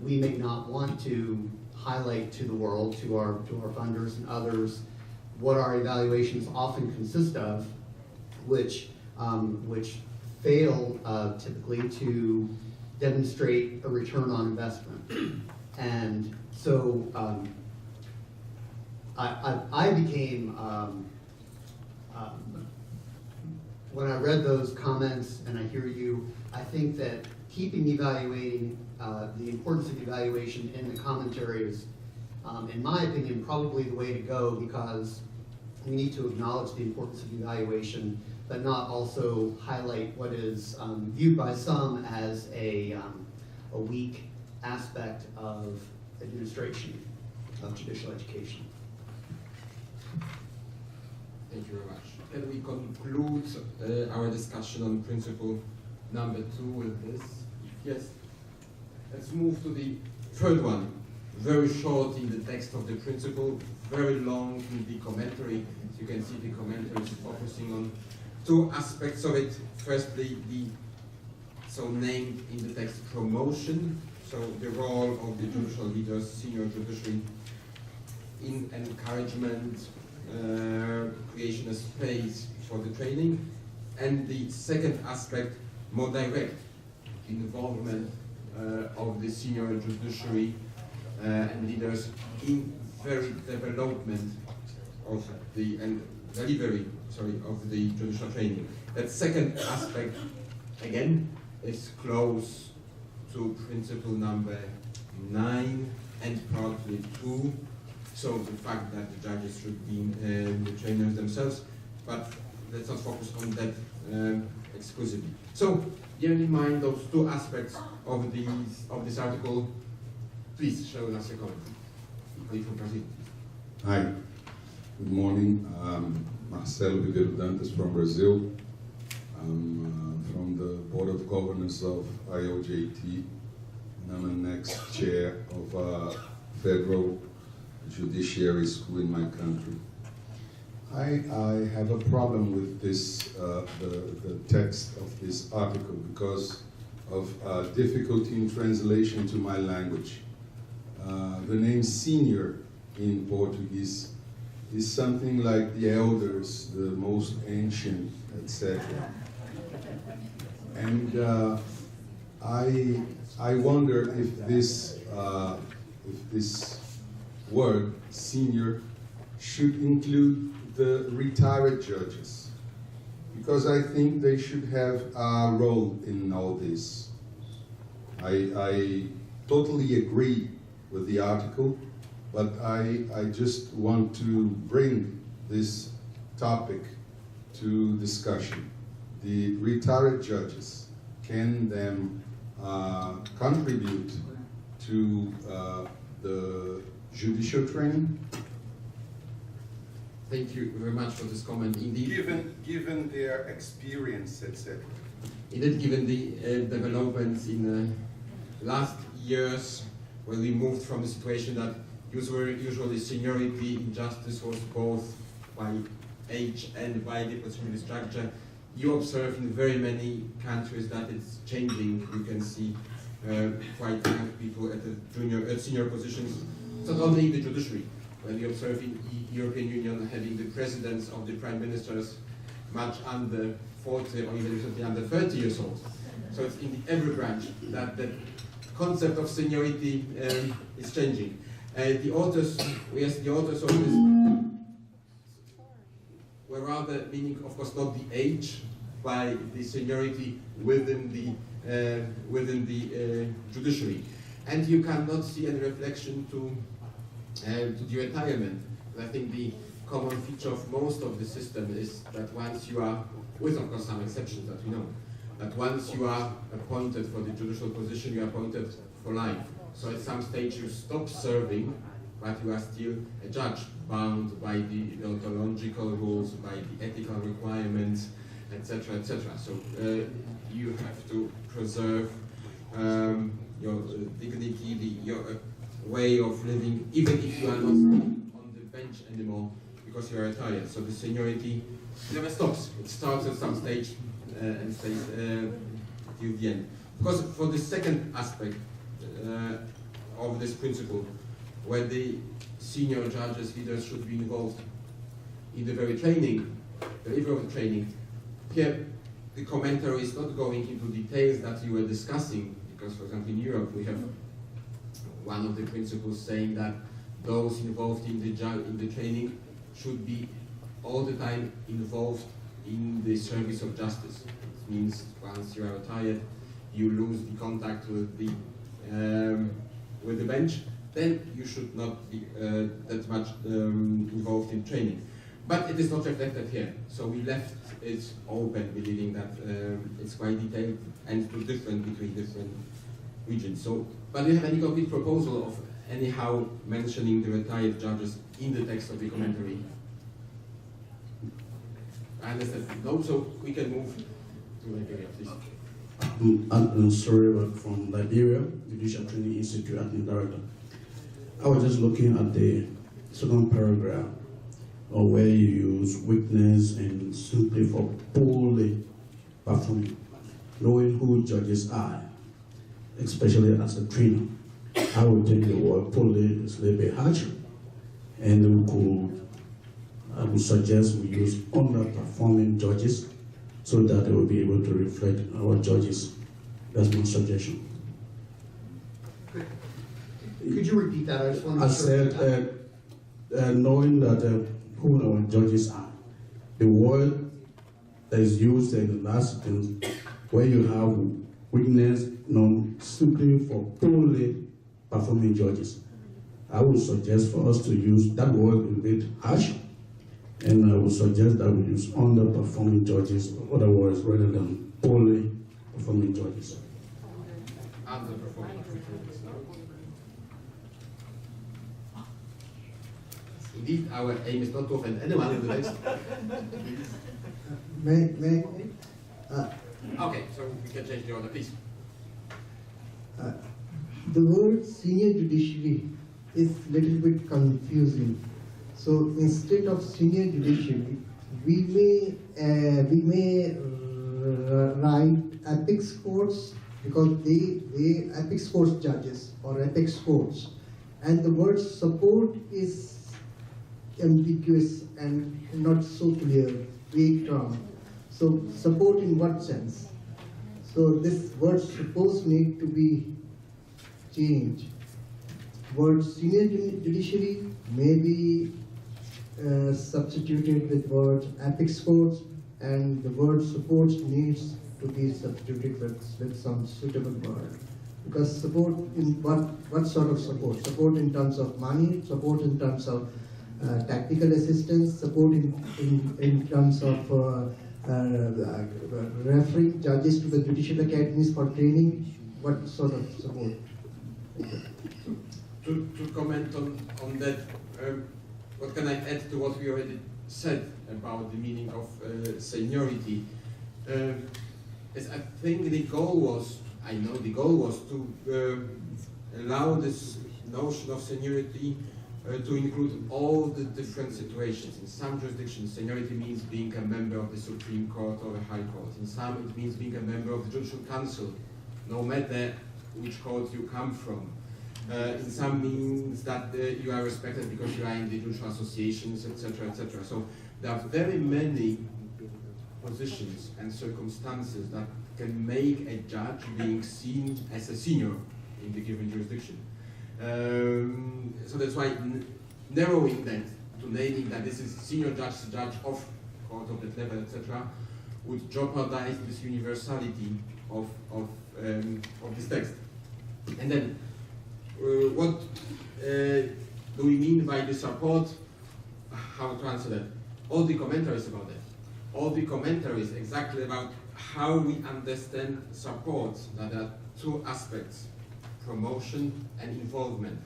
we may not want to highlight to the world, to our funders and others, what our evaluations often consist of, which fail typically to demonstrate a return on investment. And so I became, when I read those comments and I hear you, I think that keeping evaluating, the importance of evaluation in the commentaries, in my opinion, probably the way to go, because we need to acknowledge the importance of evaluation, but not also highlight what is viewed by some as a weak aspect of administration of judicial education. Thank you very much. Can we conclude our discussion on principle number 2 with this? Yes. Let's move to the third one. Very short in the text of the principle, very long in the commentary. As you can see, the commentary is focusing on 2 aspects of it. Firstly, the so named in the text promotion, so the role of the judicial leaders, senior judiciary, in encouragement, creation of space for the training, and the second aspect, more direct involvement of the senior judiciary and leaders in very development of the and delivery, of the judicial training. That second aspect, again, is close to principle number 9 and partly 2. So the fact that the judges should be the trainers themselves, but let's not focus on that exclusively. So bearing in mind those 2 aspects of this article, please share with us your comment. From Brazil. Hi, good morning. Marcelo Ribeiro Dantas from Brazil. I'm from the Board of Governors of IOJT, and I'm the next chair of a federal judiciary school in my country. I have a problem with this, the text of this article, because of difficulty in translation to my language. The name senior in Portuguese is something like the elders, the most ancient, etc. And I wonder if this word senior should include the retired judges, because I think they should have a role in all this. I totally agree with the article, but I just want to bring this topic to discussion. The retired judges, can them contribute to the judicial training? Thank you very much for this comment. Indeed, Given their experience, etc. Indeed, given the developments in the last years, when we moved from the situation that usually seniority in justice was both by age and by the procedural structure, you observe in very many countries that it's changing. You can see quite young people at senior positions. It's not only in the judiciary. When you observe in the European Union having the presidents of the prime ministers much under 40 or even recently under 30 years old. So it's in every branch that the concept of seniority is changing. The authors of this were rather meaning, of course, not the age, by the seniority within the judiciary, and you cannot see any reflection to the retirement. And I think the common feature of most of the system is that once you are, with of course some exceptions that we know, that once you are appointed for the judicial position, you are appointed for life. So at some stage you stop serving, but you are still a judge, bound by the deontological rules, by the ethical requirements, etc., etc. So you have to preserve your dignity, your way of living, even if you are not on the bench anymore because you are retired. So the seniority never stops. It starts at some stage and stays till the end. Because for the second aspect of this principle, where the senior judges, leaders should be involved in the very training, delivery of the training, here the commentary is not going into details that you were discussing, because for example in Europe we have one of the principles saying that those involved in the training should be all the time involved in the service of justice. It means once you are retired, you lose the contact with the bench, then you should not be that much involved in training. But it is not reflected here, so we left it open, believing that it's quite detailed and too different between different regions. So, but do you have any concrete proposal of anyhow mentioning the retired judges in the text of the commentary? I understand. No, so we can move to Liberia, please. I'm sorry, from Liberia, Judicial Training Institute Acting Director. I was just looking at the second paragraph, where you use weakness and simply for poorly performing, knowing who judges are, especially as a trainer. I would take the word poorly is a little bit harsh, and I would suggest we use underperforming judges so that they will be able to reflect our judges. That's my suggestion. Could you repeat that? I just want to I make sure. said, knowing that who our judges are, the word that is used in the last sentence, where you have weakness known simply for poorly performing judges. I would suggest for us to use that word a bit harsh, and I would suggest that we use underperforming judges, other words, rather than poorly performing judges. Underperforming judges. Indeed, our aim is not to offend anyone in the text. May Okay, so we can change the order, please. The word senior judiciary is a little bit confusing. So instead of senior judiciary, we may write apex courts, because they apex courts judges or apex courts, and the word support is ambiguous and not so clear, vague term. So support in what sense? So this word suppose need to be changed. Word senior judiciary may be substituted with word apex courts, and the word support needs to be substituted with some suitable word. Because support in what sort of support? Support in terms of money, support in terms of tactical assistance, support in terms of referring judges to the judicial academies for training. What sort of support? To comment on that, what can I add to what we already said about the meaning of seniority? Is I think the goal was, to allow this notion of seniority to include all the different situations. In some jurisdictions, seniority means being a member of the Supreme Court or the High Court. In some, it means being a member of the Judicial Council, no matter which court you come from. In some means that you are respected because you are in the judicial associations, etc., etc. So there are very many positions and circumstances that can make a judge being seen as a senior in the given jurisdiction. So that's why narrowing that to naming that this is senior judge of court of that level, etc., would jeopardize this universality of this text. And then, what do we mean by the support? How to answer that? All the commentaries about that. All the commentaries exactly about how we understand support. Now there are two aspects: promotion and involvement.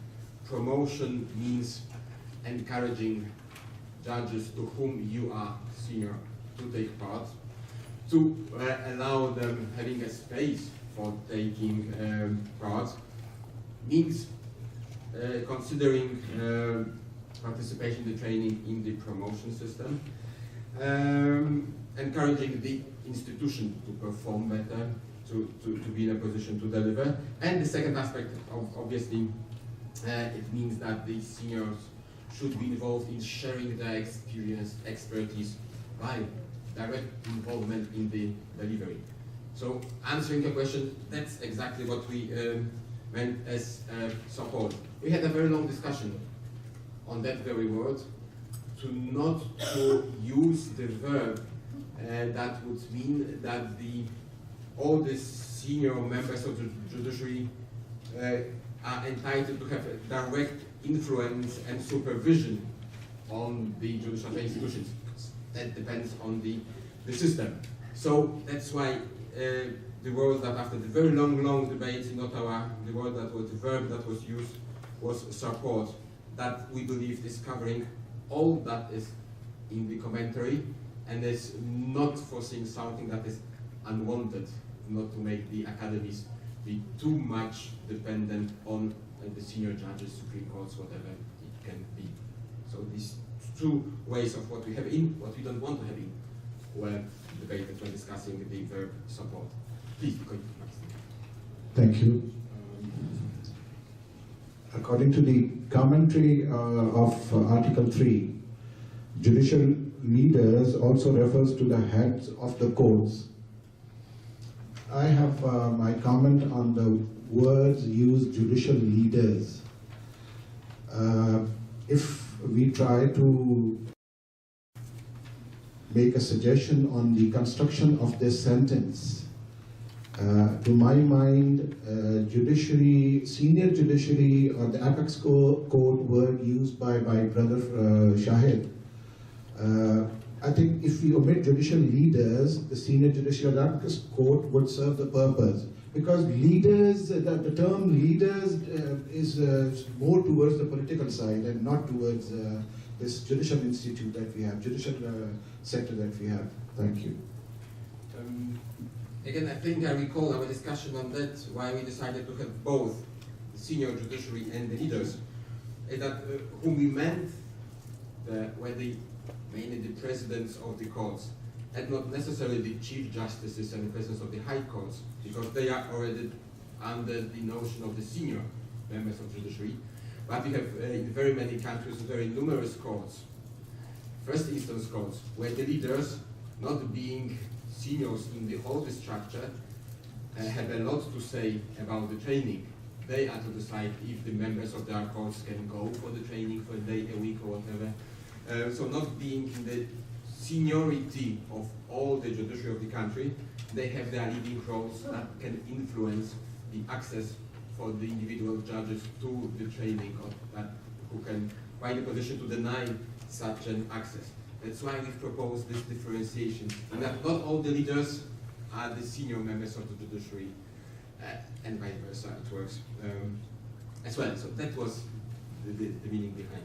Promotion means encouraging judges to whom you are senior to take part, to allow them having a space for taking part, means considering participation in the training in the promotion system, encouraging the institution to perform better, to be in a position to deliver. And the second aspect, obviously, it means that the seniors should be involved in sharing their experience, expertise by direct involvement in the delivery. So answering your question, that's exactly what we meant as support. We had a very long discussion on that very word, to not to use the verb that would mean that all the senior members of the judiciary are entitled to have a direct influence and supervision on the judicial institutions. That depends on the system. So that's why the word that after the very long debate in Ottawa, the word that was the verb that was used was support. That we believe is covering all that is in the commentary and is not foreseeing something that is unwanted, not to make the academies be too much dependent on the senior judges, Supreme Courts, whatever it can be. So these two ways of what we have in, what we don't want to have in, were debated when discussing the verb support. Please, go ahead, Max. Thank you. According to the commentary of Article 3, judicial leaders also refers to the heads of the courts. I have my comment on the words used, judicial leaders. If we try to make a suggestion on the construction of this sentence, to my mind, judiciary, senior judiciary, or the apex court word used by my brother Shahid, I think if we omit judicial leaders, the senior judicial apex court would serve the purpose. Because leaders, the term leaders is more towards the political side and not towards this judicial institute that we have, judicial sector that we have. Thank you. Again, I think I recall our discussion on that, why we decided to have both the senior judiciary and the leaders. That whom we meant were mainly the presidents of the courts, and not necessarily the chief justices and the presidents of the high courts, because they are already under the notion of the senior members of judiciary. But we have in very many countries very numerous courts, first instance courts, where the leaders, not being seniors in the whole structure, have a lot to say about the training. They are to decide if the members of their courts can go for the training for a day, a week, or whatever. So not being in the seniority of all the judiciary of the country, they have their leading roles that can influence the access for the individual judges to the training, or that who can find a position to deny such an access. That's why we've proposed this differentiation, and that not all the leaders are the senior members of the judiciary, and vice versa, it works as well. So that was the meaning behind.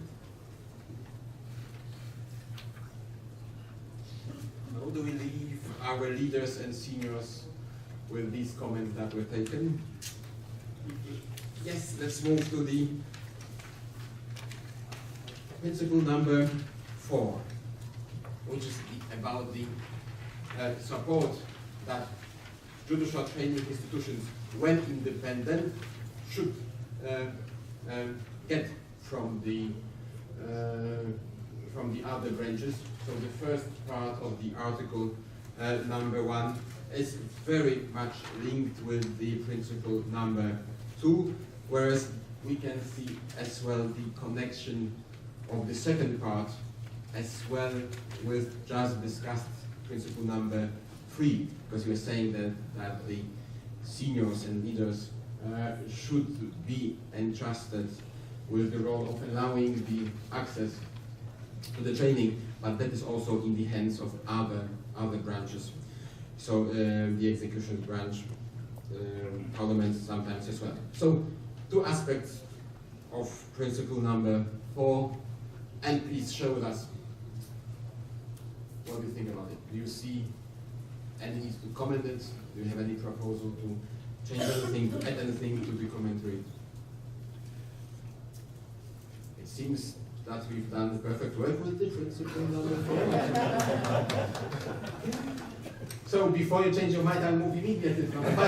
How do we leave our leaders and seniors with these comments that were taken? Yes, let's move to the principle number 4, which is about the support that judicial training institutions, when independent, should get from the other branches. So the first part of the article number 1 is very much linked with the principle number 2, whereas we can see as well the connection of the second part as well with just discussed principle number 3, because we are saying that the seniors and leaders should be entrusted with the role of allowing the access to the training, but that is also in the hands of other branches. So the execution branch, parliament sometimes as well. So 2 aspects of principle number 4, and please show us what do you think about it. Do you see any need to comment it? Do you have any proposal to change anything, to add anything to the commentary? It seems that we've done perfect work with the principle number 4. So before you change your mind, I'll move immediately to number 5.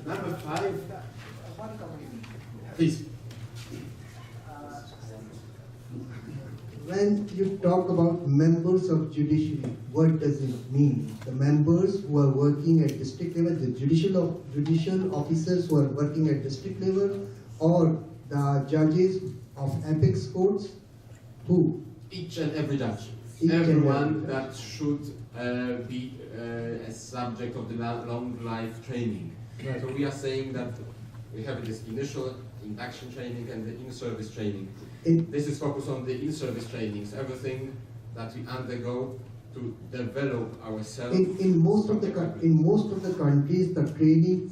Number 5, please. When you talk about members of judiciary, what does it mean? The members who are working at district level, the judicial officers who are working at district level, or the judges of apex courts? Who? Each and every judge. Each and Everyone every that should be a subject of the long life training. Right. So we are saying that we have this initial induction training and the in-service training. This is focused on the in-service trainings, everything that we undergo to develop ourselves. In most of the countries, the training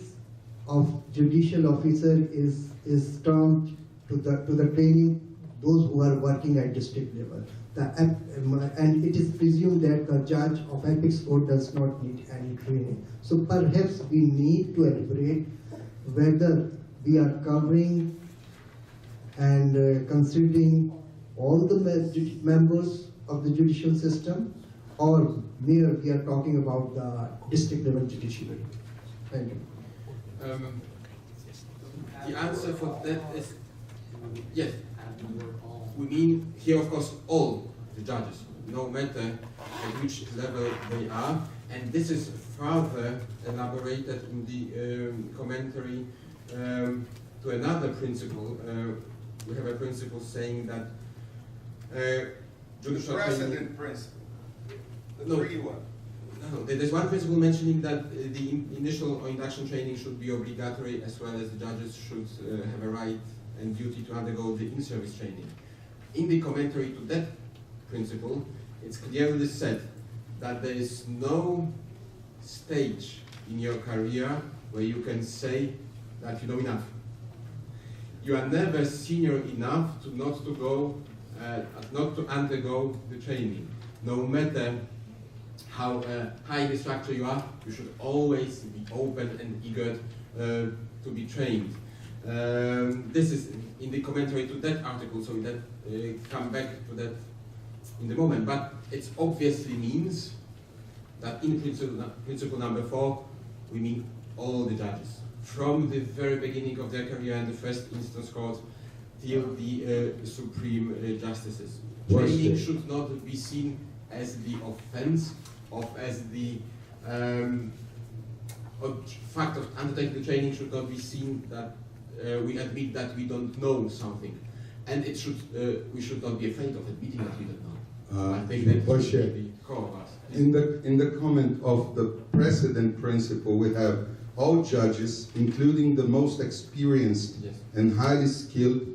of judicial officer is termed to the training those who are working at district level. And it is presumed that the judge of apex court does not need any training. So perhaps we need to elaborate whether we are covering and considering all the members of the judicial system, or mere we are talking about the district level judiciary. Thank you. The answer for that is yes. We mean here, of course, all the judges, no matter at which level they are, and this is further elaborated in the commentary to another principle. We have a principle saying that judicial precedent principle, the free one. No, there's one principle mentioning that the initial or induction training should be obligatory, as well as the judges should have a right and duty to undergo the in-service training. In the commentary to that principle, it's clearly said that there is no stage in your career where you can say that you know enough. You are never senior enough to not to undergo the training. No matter how highly structured you are, you should always be open and eager to be trained. This is in the commentary to that article, so that come back to that in the moment. But it obviously means that in principle number 4, we mean all the judges, from the very beginning of their career in the first instance court till the supreme justices. Training should not be seen as the offense, as the fact of undertaking the training should not be seen that we admit that we don't know something, and it should we should not be afraid of admitting that we don't know. I think that should be the core of us. In the comment of the precedent principle, we have all judges, including the most experienced and highly skilled,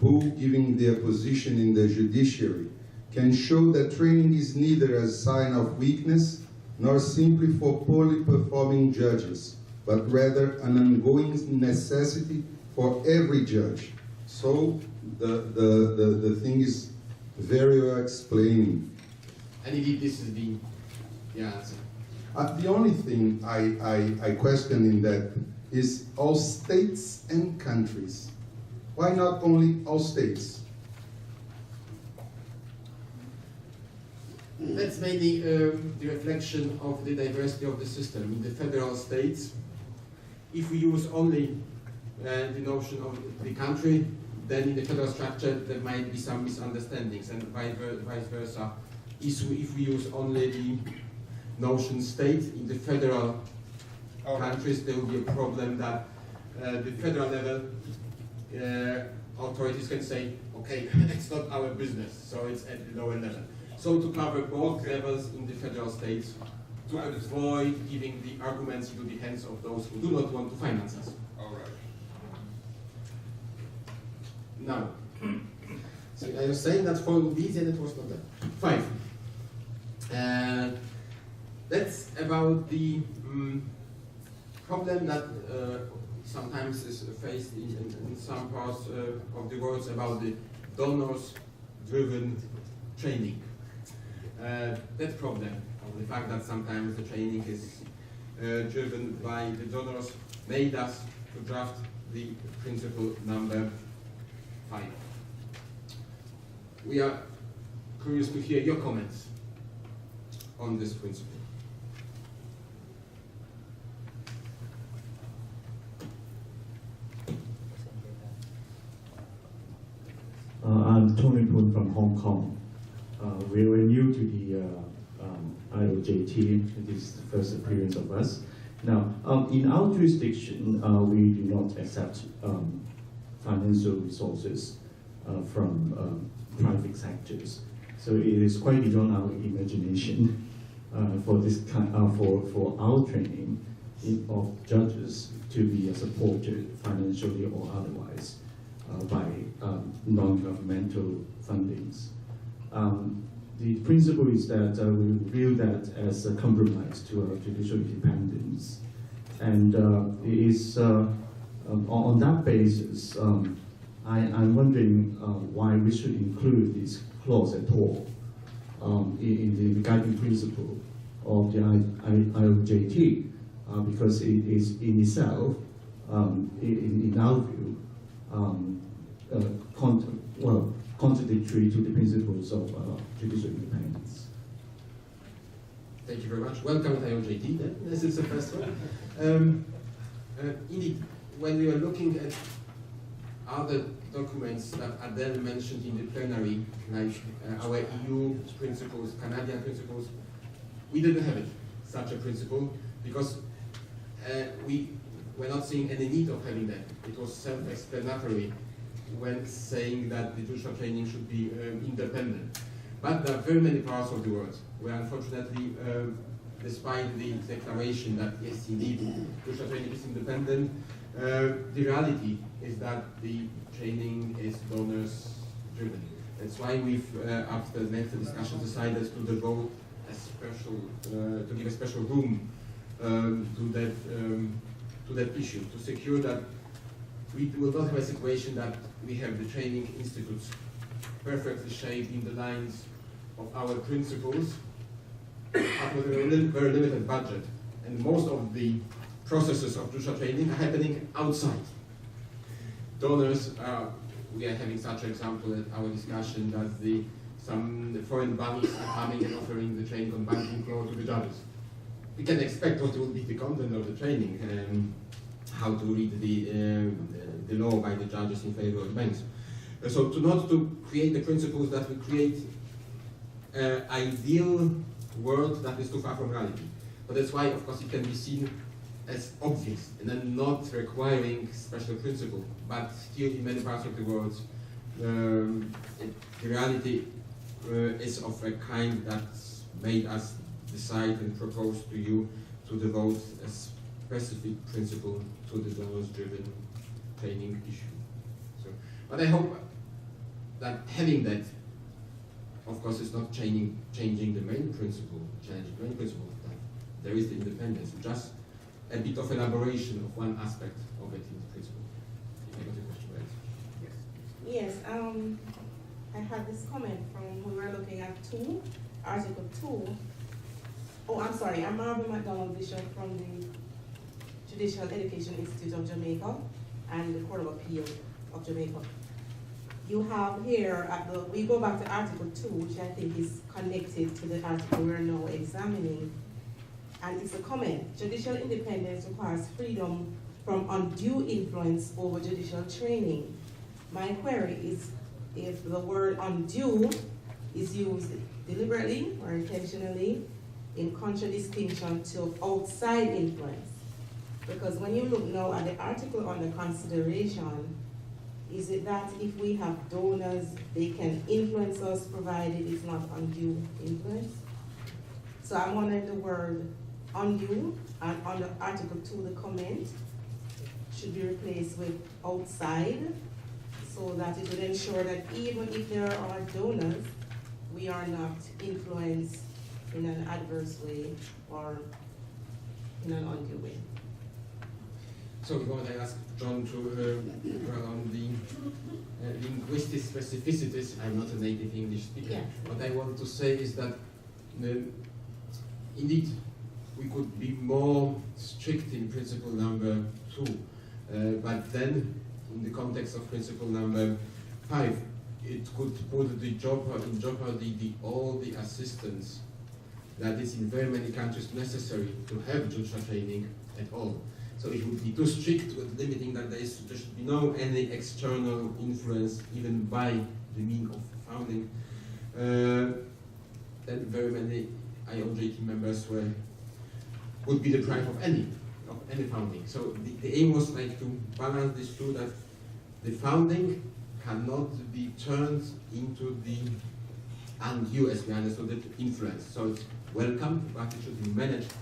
who, given their position in the judiciary, can show that training is neither a sign of weakness nor simply for poorly performing judges, but rather an ongoing necessity for every judge. So the thing is very well explained. And indeed, this is the answer. The only thing I question in that is all states and countries. Why not only all states? That's mainly the reflection of the diversity of the system. In the federal states, if we use only the notion of the country, then in the federal structure there might be some misunderstandings, and vice versa. If we use only the notion state in the federal countries, there will be a problem that the federal level authorities can say, okay, it's not our business, so it's at the lower level. So to cover both levels in the federal states, to avoid giving the arguments into the hands of those who do not want to finance us. All right. Now, so I was saying that 4 would be easy, and it was not that. 5. That's about the problem that sometimes is faced in some parts of the world about the donors-driven training. That problem of the fact that sometimes the training is driven by the donors made us to draft the principle number 5. We are curious to hear your comments on this principle. I'm Tony Poon from Hong Kong. We were new to the IOJT. This is the first appearance of us. Now, in our jurisdiction, we do not accept financial resources from private sectors. So it is quite beyond our imagination for this for our training of judges to be supported financially or otherwise by non-governmental fundings. The principle is that we view that as a compromise to our judicial independence, and it is on that basis. I'm wondering why we should include this clause at all in the guiding principle of the IOJT, because it is in itself, in our view, contradictory to the principles of judicial independence. Thank you very much. Welcome at IOJT. This is the first one. Indeed, when we are looking at other documents that are then mentioned in the plenary, like our EU principles, Canadian principles, we didn't have it, such a principle, because we were not seeing any need of having that. It was self-explanatory when saying that the judicial training should be independent. But there are very many parts of the world where, unfortunately, despite the declaration that yes, indeed, judicial training is independent, the reality is that the training is donors-driven. That's why we've, after lengthy discussion, decided to devote a special, to give a special room to that issue, to secure that we will not have a situation that we have the training institutes perfectly shaped in the lines of our principles, but with a very limited budget. And most of the processes of judicial training are happening outside. Donors, we are having such an example at our discussion that some foreign banks are coming and offering the training on banking law to the judges. We can expect what will be the content of the training, how to read the law by the judges in favor of the banks. So not to create the principles that we create an ideal world that is too far from reality. But that's why, of course, it can be seen as obvious and then not requiring special principle. But still, in many parts of the world, the reality is of a kind that's made us decide and propose to you to devote a specific principle to the donors-driven training issue. So, but I hope that having that, of course, is not changing the main principle, that there is the independence, just a bit of elaboration of one aspect of it in the principle. If I got the question right. Yes, I had this comment from when we were looking at Article 2. Oh, I'm sorry, I'm Marvin McDonald Bishop from the Judicial Education Institute of Jamaica and the Court of Appeal of Jamaica. You have here, we go back to Article 2, which I think is connected to the article we're now examining. And it's a comment: judicial independence requires freedom from undue influence over judicial training. My query is if the word undue is used deliberately or intentionally in contradistinction to outside influence. Because when you look now at the article under consideration, is it that if we have donors, they can influence us provided it's not undue influence? So I'm wondering the word undue, and under Article 2, the comment should be replaced with outside, so that it would ensure that even if there are donors, we are not influenced in an adverse way or in an undue way. So before I ask John to dwell on the linguistic specificities, I'm not a native English speaker. Yeah. What I want to say is that indeed we could be more strict in principle number 2. But then, in the context of principle number 5, it could put in jeopardy all the assistance that is in very many countries necessary to have judicial training at all. So it would be too strict with limiting that there should be no any external influence, even by the means of founding. Then very many IOJT members would be deprived of any founding. So the aim was like to balance these two, that the founding cannot be turned into the undue, as we understood it, influence. So it's welcome, but it should be managed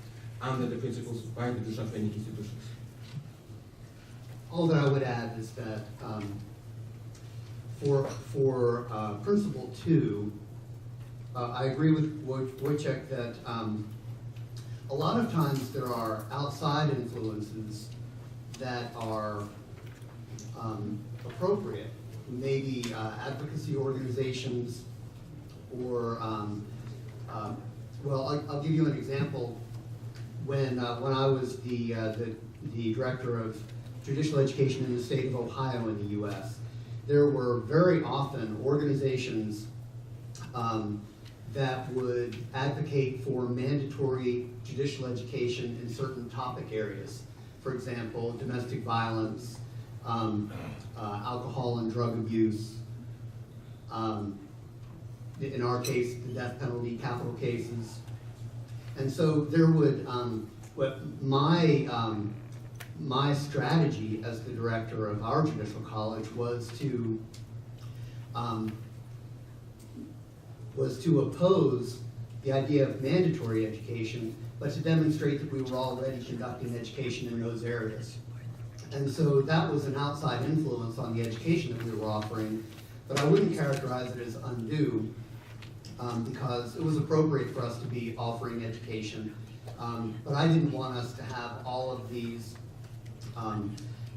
under the principles by the judicial training institutions. All that I would add is that for principle 2, I agree with Wojciech that a lot of times there are outside influences that are appropriate, maybe advocacy organizations, or well, I'll give you an example. When I was the director of judicial education in the state of Ohio in the U.S., there were very often organizations that would advocate for mandatory judicial education in certain topic areas. For example, domestic violence, alcohol and drug abuse, in our case, the death penalty, capital cases. And so there would, my strategy as the director of our judicial college was to oppose the idea of mandatory education, but to demonstrate that we were already conducting education in those areas. And so that was an outside influence on the education that we were offering, but I wouldn't characterize it as undue, because it was appropriate for us to be offering education. But I didn't want us to have all of these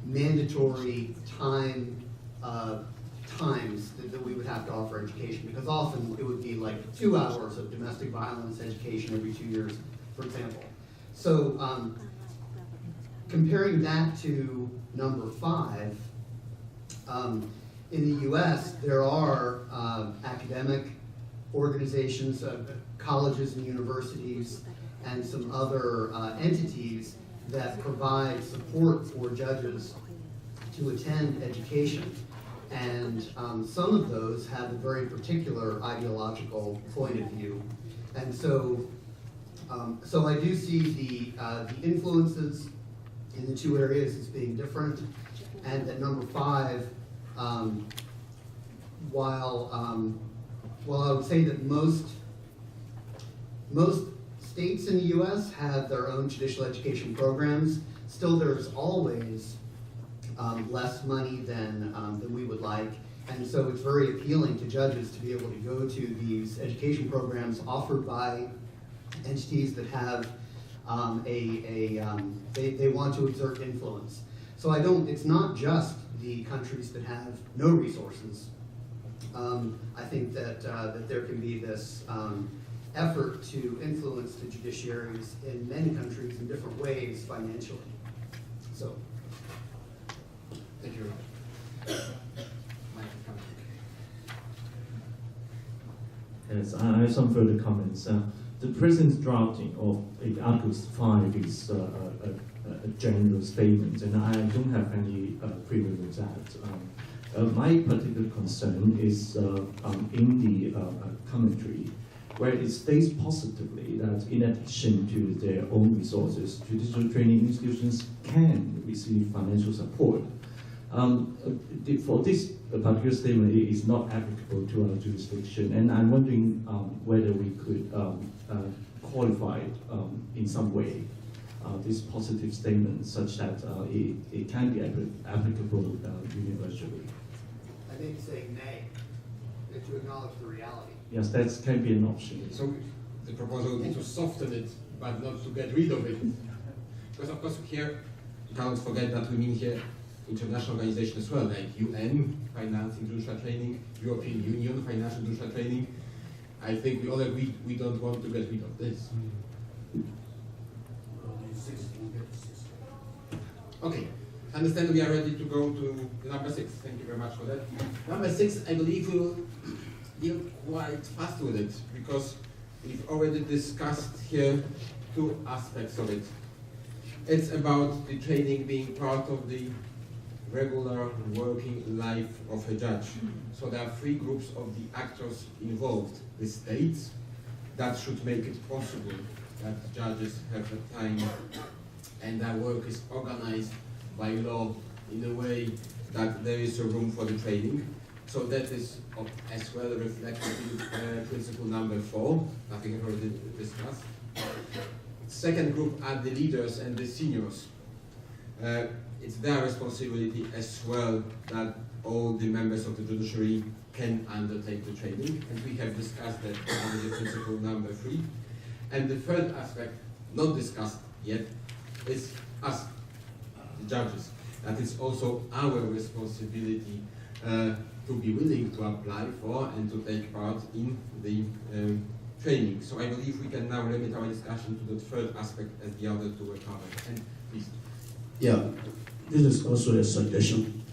mandatory times that we would have to offer education, because often it would be like 2 hours of domestic violence education every 2 years, for example. So comparing that to number 5, in the US, there are academic organizations, colleges and universities, and some other entities that provide support for judges to attend education. And some of those have a very particular ideological point of view. And so, so I do see the influences in the 2 areas as being different, and that number 5, while I would say that most states in the U.S. have their own judicial education programs, still there's always less money than we would like. And so it's very appealing to judges to be able to go to these education programs offered by entities that have they want to exert influence. So it's not just the countries that have no resources. I think that there can be this effort to influence the judiciaries in many countries in different ways financially. So, thank you. Yes, I have some further comments. The President's drafting of Article 5 is a general statement, and I don't have any quibble with that. My particular concern is in the commentary, where it states positively that in addition to their own resources, judicial training institutions can receive financial support. For this particular statement, it is not applicable to our jurisdiction, and I'm wondering whether we could qualify in some way this positive statement such that it can be applicable universally. I think saying nay, to acknowledge the reality. Yes, that can be an option. So the proposal would be to soften it, but not to get rid of it. Because of course here, you cannot forget that we mean here international organizations as well, like UN financing judicial training, European Union financial judicial training. I think we all agree we don't want to get rid of this. Okay, understand we are ready to go to number 6. Thank you very much for that. Number 6, I believe we will deal quite fast with it, because we've already discussed here 2 aspects of it. It's about the training being part of the regular working life of a judge. So there are 3 groups of the actors involved. The states, that should make it possible that judges have the time and their work is organized by law in a way that there is a room for the training. So that is as well reflected in principle number 4, that we have already discussed. Second group are the leaders and the seniors. It's their responsibility as well that all the members of the judiciary can undertake the training, and we have discussed that under the principle number 3. And the third aspect, not discussed yet, is us, the judges. That is also our responsibility to be willing to apply for and to take part in the training. So I believe we can now limit our discussion to the third aspect as the other 2 were covered. And please. Yeah, this is also a suggestion.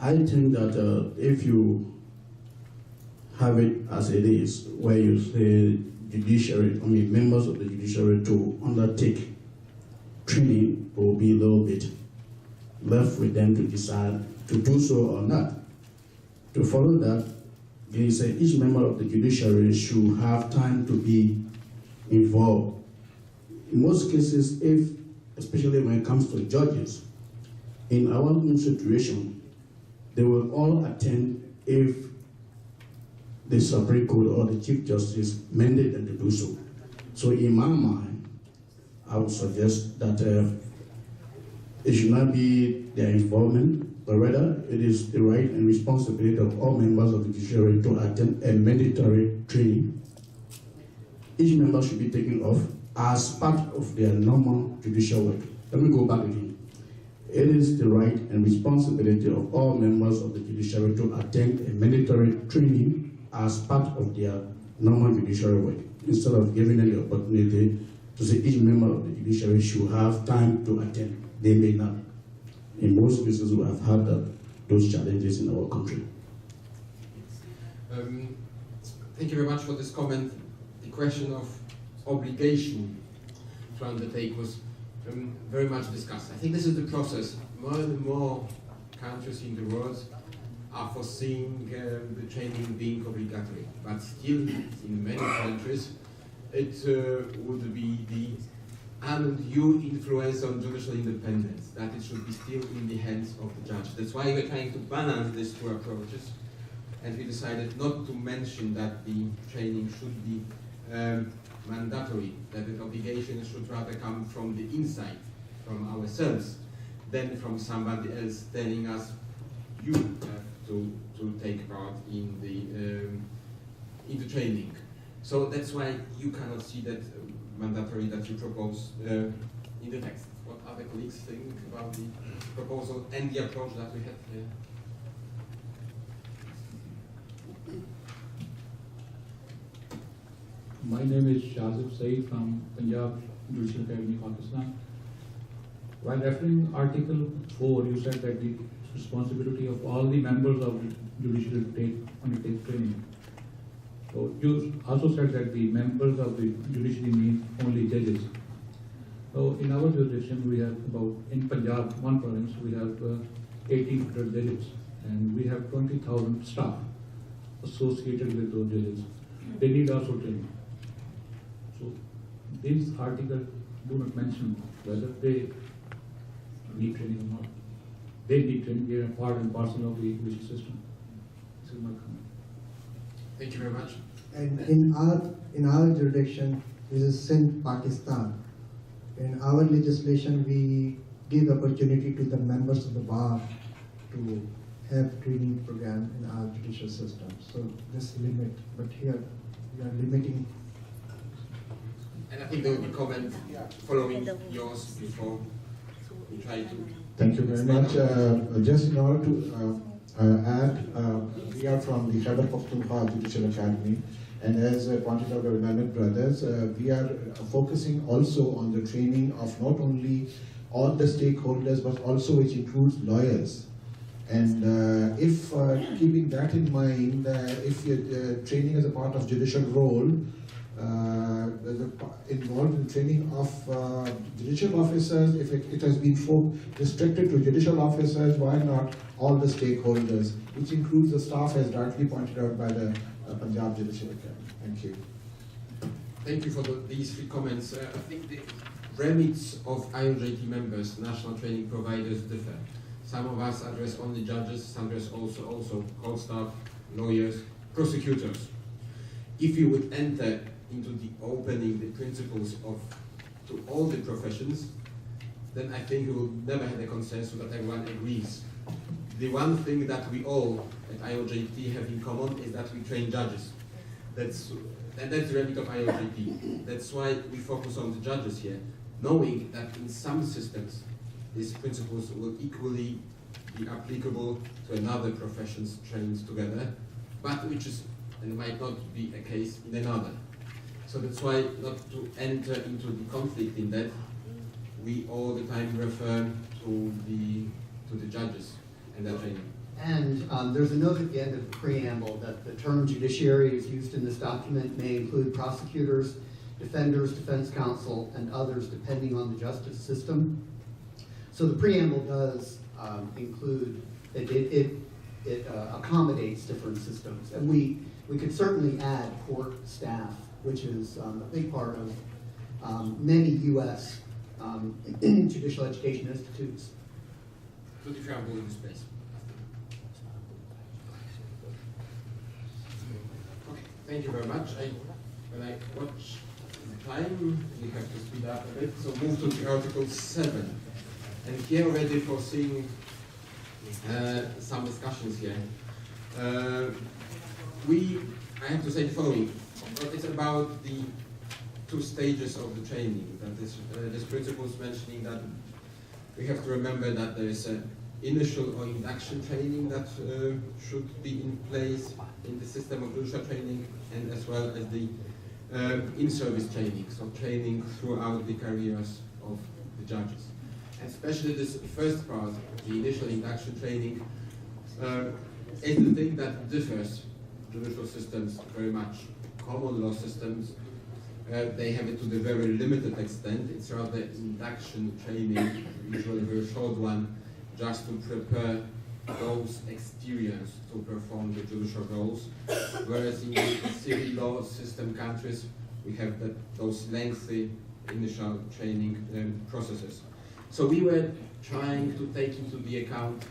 I think that if you have it as it is, where you say judiciary, members of the judiciary to undertake training, will be a little bit left with them to decide to do so or not. To follow that, they say each member of the judiciary should have time to be involved. In most cases, especially when it comes to judges, in our own situation, they will all attend if the Supreme Court or the Chief Justice mandate them to do so. So in my mind, I would suggest that it should not be their involvement, but rather it is the right and responsibility of all members of the judiciary to attend a mandatory training. Each member should be taken off as part of their normal judicial work. Let me go back again. It is the right and responsibility of all members of the judiciary to attend a mandatory training as part of their normal judiciary work, instead of giving them the opportunity to say each member of the judiciary should have time to attend. They may not. In most cases, we have had those challenges in our country. Thank you very much for this comment. The question of obligation to undertake was very much discussed. I think this is the process. More and more countries in the world are foreseeing the training being obligatory, but still in many countries it would be the undue influence on judicial independence, that it should be still in the hands of the judge. That's why we're trying to balance these 2 approaches, and we decided not to mention that the training should be mandatory, that the obligation should rather come from the inside, from ourselves, than from somebody else telling us, you have to take part in the training. So that's why you cannot see that mandatory that you propose in the text. What other colleagues think about the proposal and the approach that we have here? My name is Shazib Saeed from Punjab Judicial Academy, Pakistan. While referring Article 4, you said that the responsibility of all the members of the judiciary to undertake training. So you also said that the members of the judiciary mean only judges. So in our jurisdiction, we have about, in Punjab, one province, we have 1,800 judges, and we have 20,000 staff associated with those judges. They need also training. So these articles do not mention whether they need training or not. They need training. They are part and parcel of the judicial system. This is my comment. Thank you very much. And in our jurisdiction, this is Sindh, Pakistan. In our legislation, we give opportunity to the members of the bar to have training program in our judicial system. So this limit, but here we are limiting. And I think there will be comment following yours before we try to. Thank you very much. Just in order to add, we are from the Khyber Pakhtunkhwa Judicial Academy, and as pointed out by Mehmet brothers, we are focusing also on the training of not only all the stakeholders, but also which includes lawyers. And if keeping that in mind, if you're training as a part of judicial role, involved in training of judicial officers, if it has been restricted to judicial officers, why not all the stakeholders, which includes the staff as rightly pointed out by the Punjab Judicial Academy. Thank you. Thank you for these 3 comments. I think the remits of IOJT members, national training providers, differ. Some of us address only judges, some address also court staff, lawyers, prosecutors. If you would enter into the opening the principles to all the professions, then I think we will never have a consensus that everyone agrees. The one thing that we all at IOJT have in common is that we train judges. That's the remit of IOJT. That's why we focus on the judges here, knowing that in some systems these principles will equally be applicable to another professions trained together, but which is and might not be a case in another. So that's why, not to enter into the conflict in that, we all the time refer to the judges and their training. And there's a note at the end of the preamble that the term judiciary is used in this document may include prosecutors, defenders, defense counsel, and others depending on the justice system. So the preamble does include that it accommodates different systems. And we could certainly add court staff, which is a big part of many U.S. Judicial education institutes. To the preamble in space. Okay, thank you very much. When I watch the time, we have to speed up a bit. So move to the Article 7. And here already foreseeing some discussions here. I have to say the following. It's about the 2 stages of the training. That is, this principle is mentioning that we have to remember that there is an initial or induction training that should be in place in the system of judicial training, and as well as the in-service training, so training throughout the careers of the judges. And especially this first part, the initial induction training, is the thing that differs judicial systems very much. Common law systems, they have it to the very limited extent. It's rather induction training, usually a very short one, just to prepare those experienced to perform the judicial roles. Whereas in the civil law system countries, we have those lengthy initial training processes. So we were trying to take into the account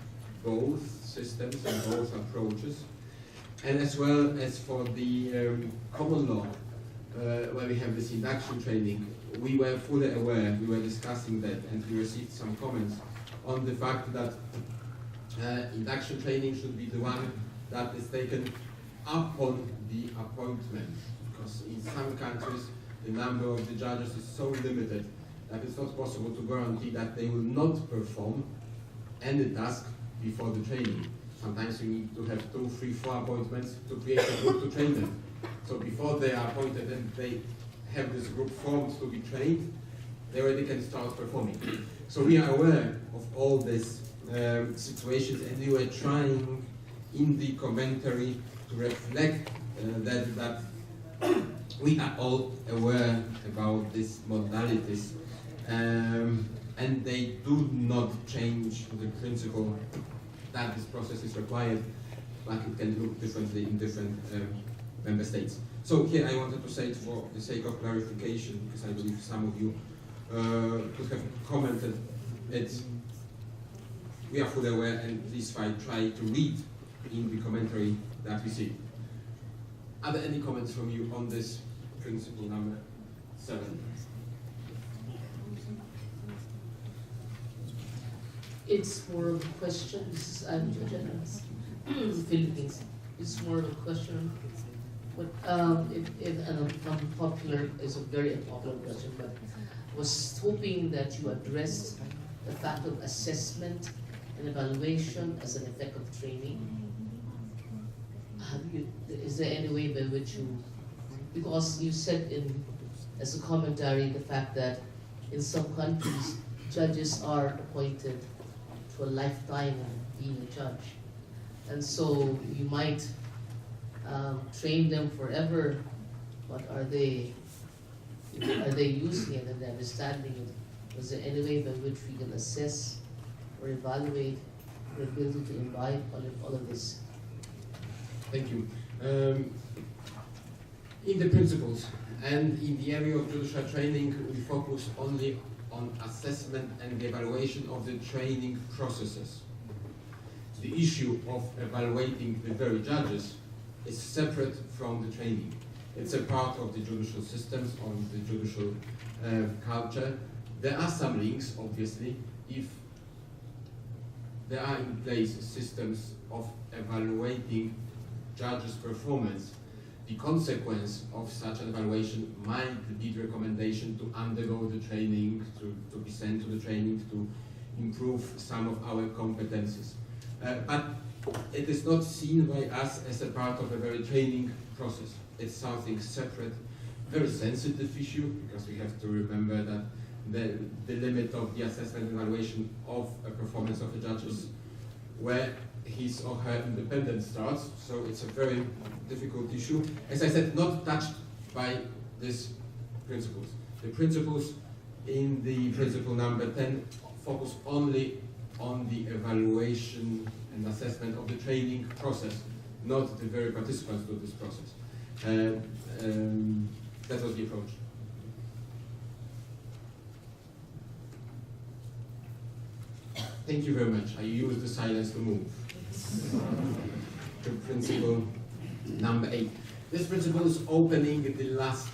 both systems and both approaches. And as well as for the common law, where we have this induction training, we were fully aware, we were discussing that, and we received some comments on the fact that induction training should be the one that is taken upon the appointment, because in some countries the number of the judges is so limited that it's not possible to guarantee that they will not perform any task before the training. Sometimes you need to have 2, 3, 4 appointments to create a group to train them. So before they are appointed and they have this group formed to be trained, they already can start performing. So we are aware of all these situations, and we were trying in the commentary to reflect that we are all aware about these modalities, and they do not change the principle that this process is required, but it can look differently in different member states. So here I wanted to say it for the sake of clarification, because I believe some of you could have commented it. We are fully aware, and please try to read in the commentary that we see. Are there any comments from you on this principle number 7? It's more of a question. This is Philippines. It's more of a question. But if unpopular is a very unpopular question, but I was hoping that you addressed the fact of assessment and evaluation as an effect of training. Is there any way by which you, because you said as a commentary the fact that in some countries judges are appointed for a lifetime of being a judge. And so you might train them forever, but are they using it and understanding it? Was there any way by which we can assess or evaluate the ability to imbibe all of this? Thank you. In the principles and in the area of judicial training, we focus only on assessment and the evaluation of the training processes. The issue of evaluating the very judges is separate from the training. It's a part of the judicial systems, of the judicial culture. There are some links, obviously, if there are in place systems of evaluating judges' performance. The consequence of such an evaluation might be the recommendation to undergo the training, to be sent to the training, to improve some of our competencies. But it is not seen by us as a part of a very training process. It's something separate, very sensitive issue, because we have to remember that the limit of the assessment and evaluation of a performance of the judge is where his or her independence starts, so it's a very difficult issue. As I said, not touched by these principles. The principles in the principle number 10 focus only on the evaluation and assessment of the training process, not the very participants to this process. That was the approach. Thank you very much. I use the silence to move. To principle number 8. This principle is opening the last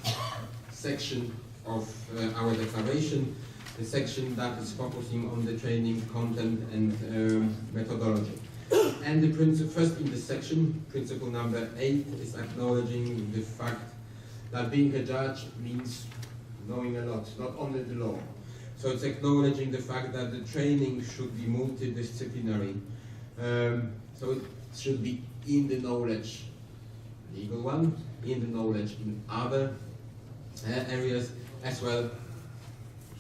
section of our declaration, the section that is focusing on the training content and methodology. And the first in this section, principle number 8, is acknowledging the fact that being a judge means knowing a lot, not only the law. So it's acknowledging the fact that the training should be multidisciplinary. So it should be in the knowledge, legal one, in the knowledge in other areas, as well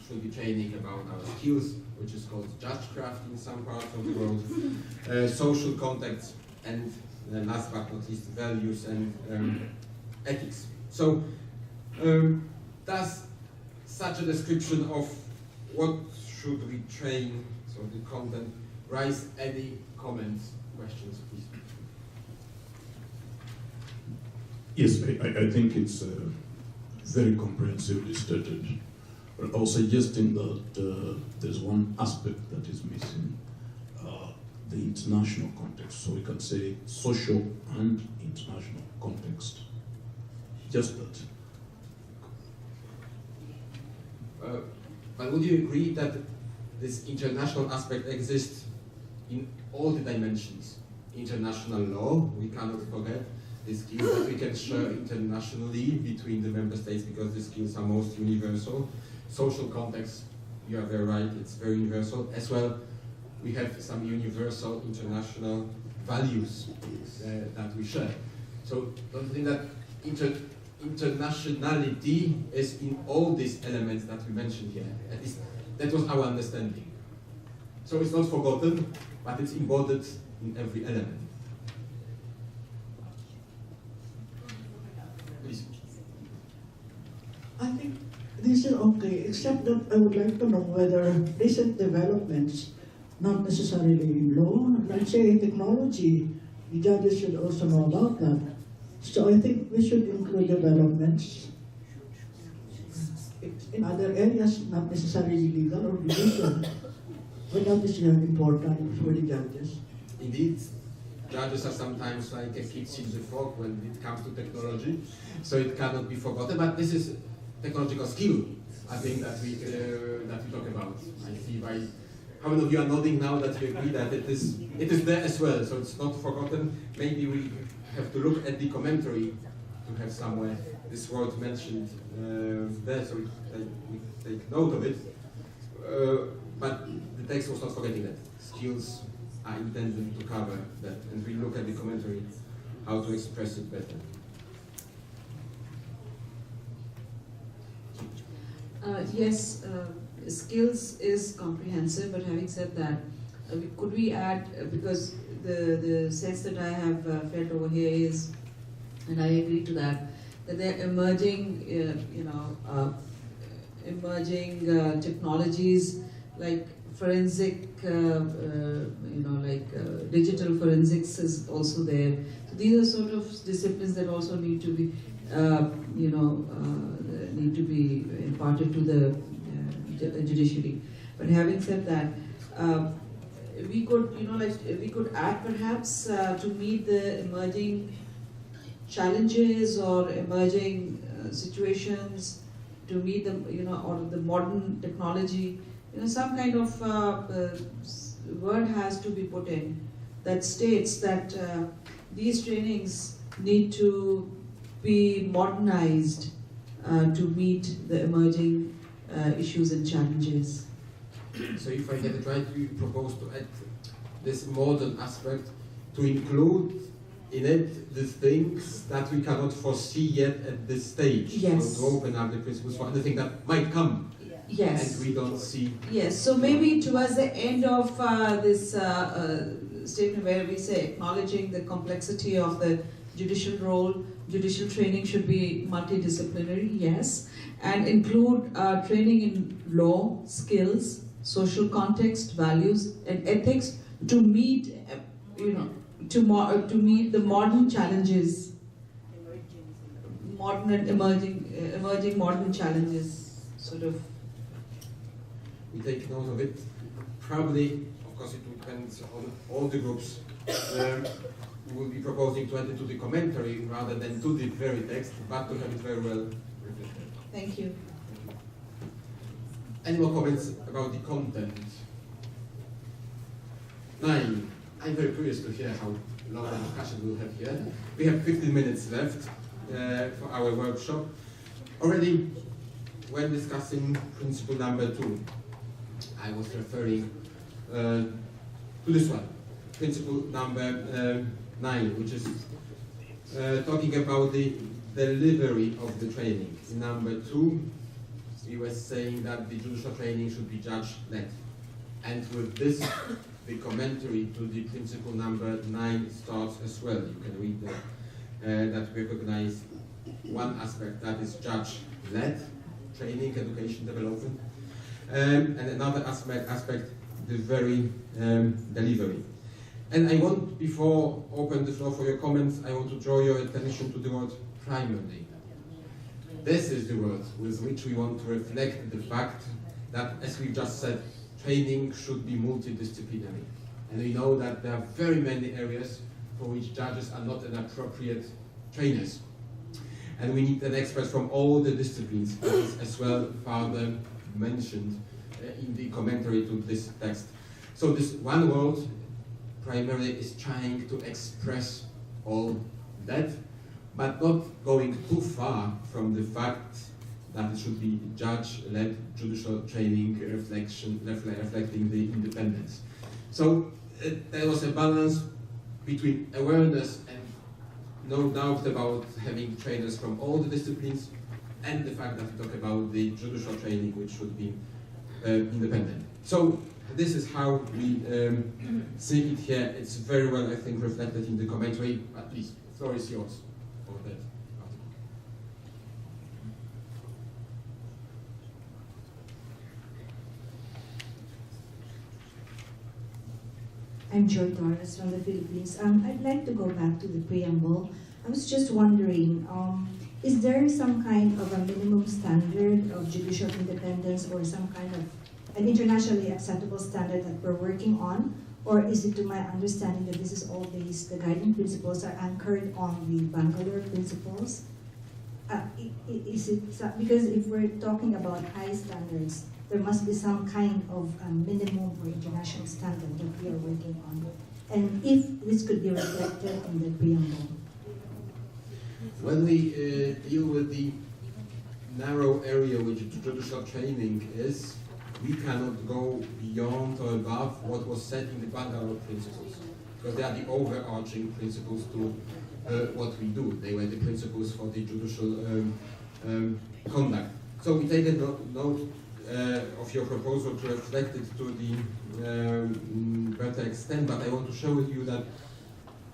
should be training about our skills, which is called judgecraft in some parts of the world, social contacts, and last but not least, values and ethics. So does such a description of what should we train, so the content, raise any comments, questions, please? Yes, I think it's very comprehensively stated. But I was suggesting that there's one aspect that is missing, the international context. So we can say social and international context. Just that. But would you agree that this international aspect exists in all the dimensions? International law, we cannot forget, the skills that we can share internationally between the member states because the skills are most universal. Social context, you are very right, it's very universal. As well, we have some universal international values that we share. So don't you think that internationality is in all these elements that we mentioned here? At least that was our understanding. So it's not forgotten, but it's embodied in every element. Please. I think this is okay, except that I would like to know whether recent developments, not necessarily in law, let's say in technology, the judges should also know about that. So I think we should include developments in other areas, not necessarily legal or judicial, but that is important for the judges. Indeed, judges are sometimes like a kid sees the frog when it comes to technology, so it cannot be forgotten. But this is technological skill, I think, that we talk about. I see by how many of you are nodding now that you agree that it is there as well, so it's not forgotten. Maybe we have to look at the commentary to have somewhere this word mentioned there, so we take note of it. But the text was not forgetting that. Skills are intended to cover that, and we look at the commentary, how to express it better. Yes, skills is comprehensive, but having said that, could we add, because the sense that I have felt over here is, and I agree to that there are emerging, emerging technologies like forensic, digital forensics is also there. So these are sort of disciplines that also need to be, need to be imparted to the judiciary. But having said that, we could, we could add perhaps to meet the emerging challenges or emerging situations, to meet them, or the modern technology, some kind of word has to be put in that states that these trainings need to be modernized to meet the emerging issues and challenges. So if I get it right, you propose to add this modern aspect to include in it the things that we cannot foresee yet at this stage. Yes. So to open up the principles for anything that might come. Yes. And we don't see. Yes, so maybe towards the end of this statement where we say acknowledging the complexity of the judicial role, judicial training should be multidisciplinary, yes, and include training in law, skills, social context, values, and ethics to meet, to meet the modern challenges, modern and emerging modern challenges, sort of. We take note of it. Probably, of course, it depends on all the groups. We will be proposing to add it to the commentary rather than to the very text, but to have it very well reflected. Thank you. Any more comments about the content? 9. I'm very curious to hear how long the discussion we'll have here. We have 15 minutes left for our workshop. Already, when discussing principle number 2, I was referring to this one, principle number 9, which is talking about the delivery of the training. In number 2, we were saying that the judicial training should be judge-led. And with this, the commentary to the principle number 9 starts as well. You can read that we recognize one aspect, that is judge-led training, education, development. And another aspect, the very delivery. And I want, before open the floor for your comments, I want to draw your attention to the word primarily. This is the word with which we want to reflect the fact that, as we just said, training should be multidisciplinary. And we know that there are very many areas for which judges are not an appropriate trainers. And we need an expert from all the disciplines, as well further mentioned in the commentary to this text. So this one word primarily is trying to express all that, but not going too far from the fact that it should be judge-led judicial training reflecting the independence. So there was a balance between awareness and no doubt about having trainers from all the disciplines, and the fact that we talk about the judicial training, which should be independent. So this is how we see it here. It's very well, I think, reflected in the commentary. At least, the floor is yours for that. I'm Joy Torres from the Philippines. I'd like to go back to the preamble. I was just wondering, is there some kind of a minimum standard of judicial independence or some kind of an internationally acceptable standard that we're working on? Or is it to my understanding that this is all based, the guiding principles are anchored on the Bangalore principles? Is it, because if we're talking about high standards, there must be some kind of minimum or international standard that we are working on. And if this could be reflected in the preamble. When we deal with the narrow area which judicial training is, we cannot go beyond or above what was said in the Bangalore principles, because they are the overarching principles to what we do. They were the principles for the judicial conduct. So we take a note of your proposal to reflect it to the better extent, but I want to share with you that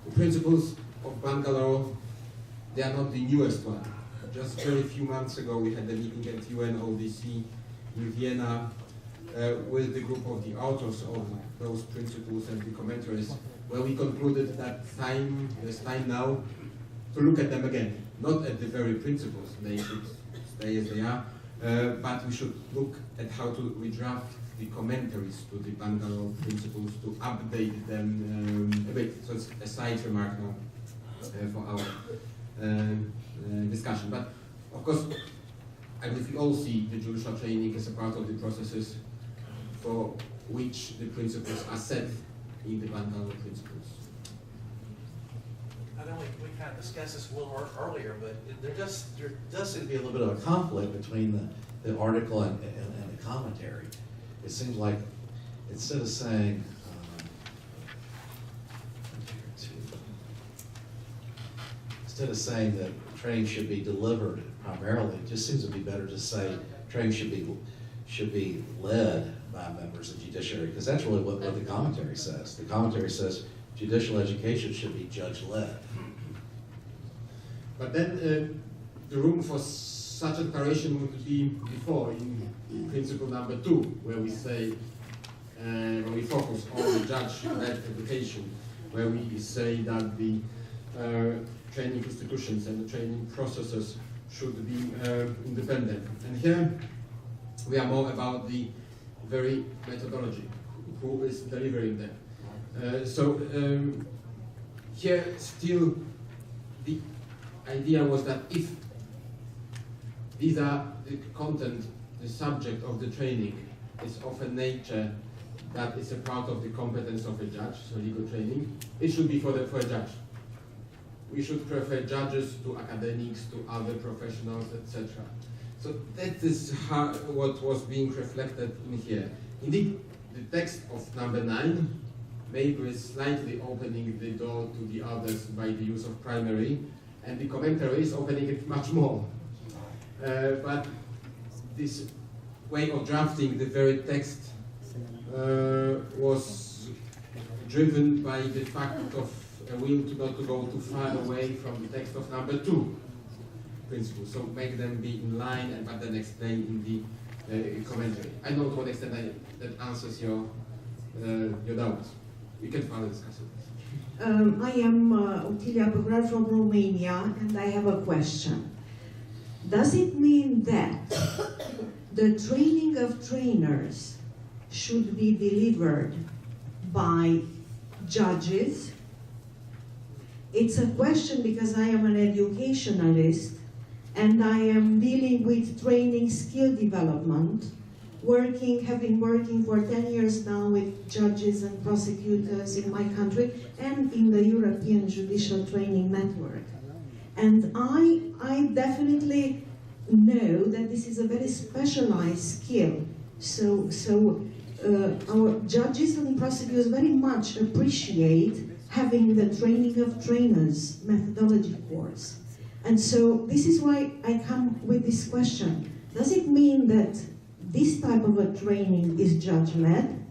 the principles of Bangalore, they are not the newest one. Just very few months ago, we had a meeting at UNODC in Vienna with the group of the authors of those principles and the commentaries, where we concluded that there's time now to look at them again. Not at the very principles, they should stay as they are, but we should look at how to redraft the commentaries to the Bangalore principles, to update them a bit. So it's a side remark now for our discussion. But of course, I believe we all see the judicial training as a part of the processes for which the principles are set in the Bangalore principles. I know we kind of discussed this a little earlier, but there does seem to be a little bit of a conflict between the article and the commentary. It seems like instead of saying that training should be delivered primarily, it just seems to be better to say training should be led by members of judiciary, because that's really what the commentary says. The commentary says judicial education should be judge-led. But then the room for such a declaration would be before, in principle number 2, where we say, when we focus on the judge-led education, where we say that the training institutions and the training processes should be independent. And here we are more about the very methodology, who is delivering them. So here still the idea was that if these are the content, the subject of the training is of a nature that is a part of the competence of a judge, so legal training, it should be for a judge. We should prefer judges to academics, to other professionals, etc. So that is what was being reflected in here. Indeed, the text of number 9 maybe is slightly opening the door to the others by the use of primary, and the commentary is opening it much more. But this way of drafting the very text was driven by the fact of a will not to go too far away from the text of number 2 principles. So make them be in line, but then explain in the commentary. I don't know to what extent that answers your doubts. We can further discuss it. I am Otilia Bograr from Romania, and I have a question. Does it mean that the training of trainers should be delivered by judges? It's a question because I am an educationalist and I am dealing with training skill development, having working for 10 years now with judges and prosecutors in my country and in the European Judicial Training Network. And I definitely know that this is a very specialized skill. So our judges and prosecutors very much appreciate having the training of trainers methodology course. And so this is why I come with this question. Does it mean that this type of a training is judge-led?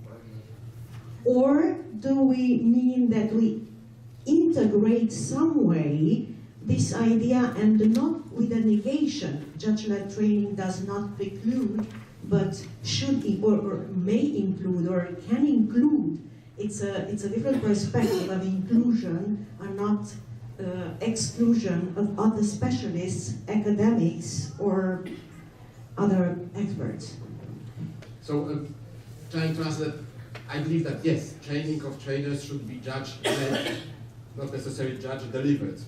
Or do we mean that we integrate some way this idea, and not with a negation? Judge-led training does not preclude, but should or may include or can include. It's a different perspective of inclusion and not exclusion of other specialists, academics, or other experts. So, trying to answer that, I believe that yes, training of trainers should be judge-led, not necessarily judge-delivered.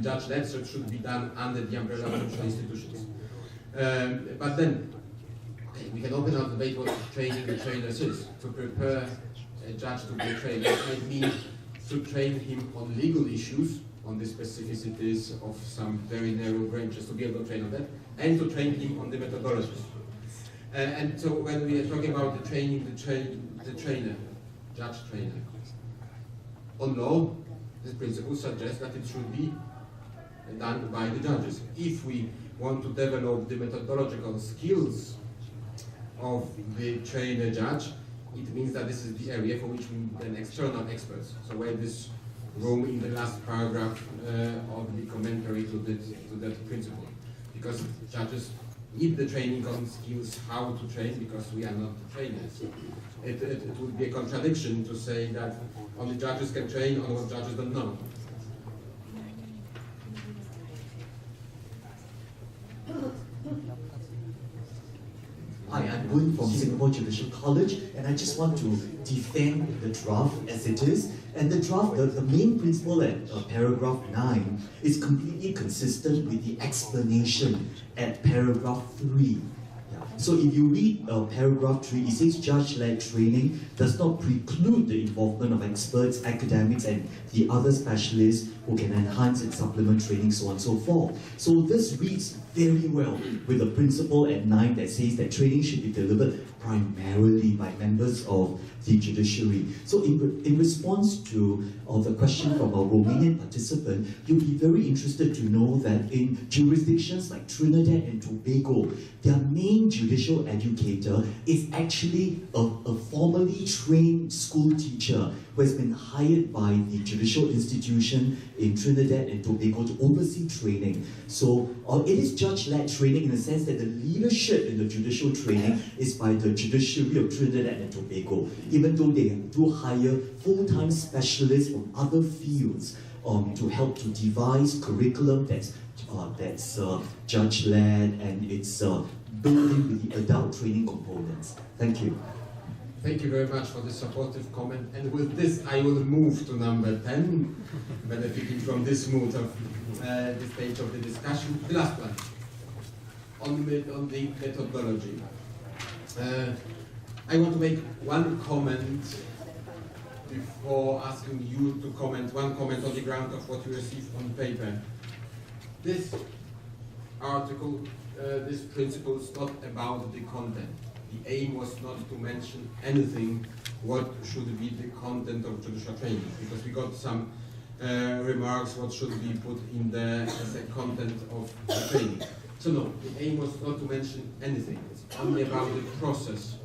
Judge-led should be done under the umbrella of judicial institutions. But then, okay, we can open up the debate what training the trainers is. To prepare a judge to be a trainer might mean to train him on legal issues, on the specificities of some very narrow branches, to be able to train on that, and to train him on the methodologies. And so when we are talking about the training, the trainer, judge trainer, on law, this principle suggests that it should be done by the judges. If we want to develop the methodological skills of the trainer judge, it means that this is the area for which we need an external experts. So where this room in the last paragraph of the commentary to that principle. Because judges need the training on skills how to train, because we are not trainers. It would be a contradiction to say that only judges can train on what judges don't know. Hi, I'm Boon from Singapore Judicial College, and I just want to defend the draft as it is. And the draft, the main principle at paragraph 9 is completely consistent with the explanation at paragraph 3. So if you read paragraph 3, it says judge-led training does not preclude the involvement of experts, academics, and the other specialists who can enhance and supplement training, so on and so forth. So this reads very well with the principle at 9 that says that training should be delivered primarily by members of the judiciary. So in response to the question from a Romanian participant, you'll be very interested to know that in jurisdictions like Trinidad and Tobago, their main judicial educator is actually a formally trained school teacher who has been hired by the judicial institution in Trinidad and Tobago to oversee training. So it is judge-led training in the sense that the leadership in the judicial training is by the judiciary of Trinidad and Tobago, even though they do hire full-time specialists from other fields to help to devise curriculum that's judge-led and it's built in with the adult training components. Thank you. Thank you very much for the supportive comment. And with this, I will move to number 10, benefiting from this mood of this stage of the discussion. The last one, on the methodology. I want to make one comment before asking you to comment, one comment on the ground of what you received on paper. This article, this principle is not about the content. The aim was not to mention anything what should be the content of judicial training, because we got some remarks what should be put in the as a content of the training. So no, the aim was not to mention anything. It's only about the process,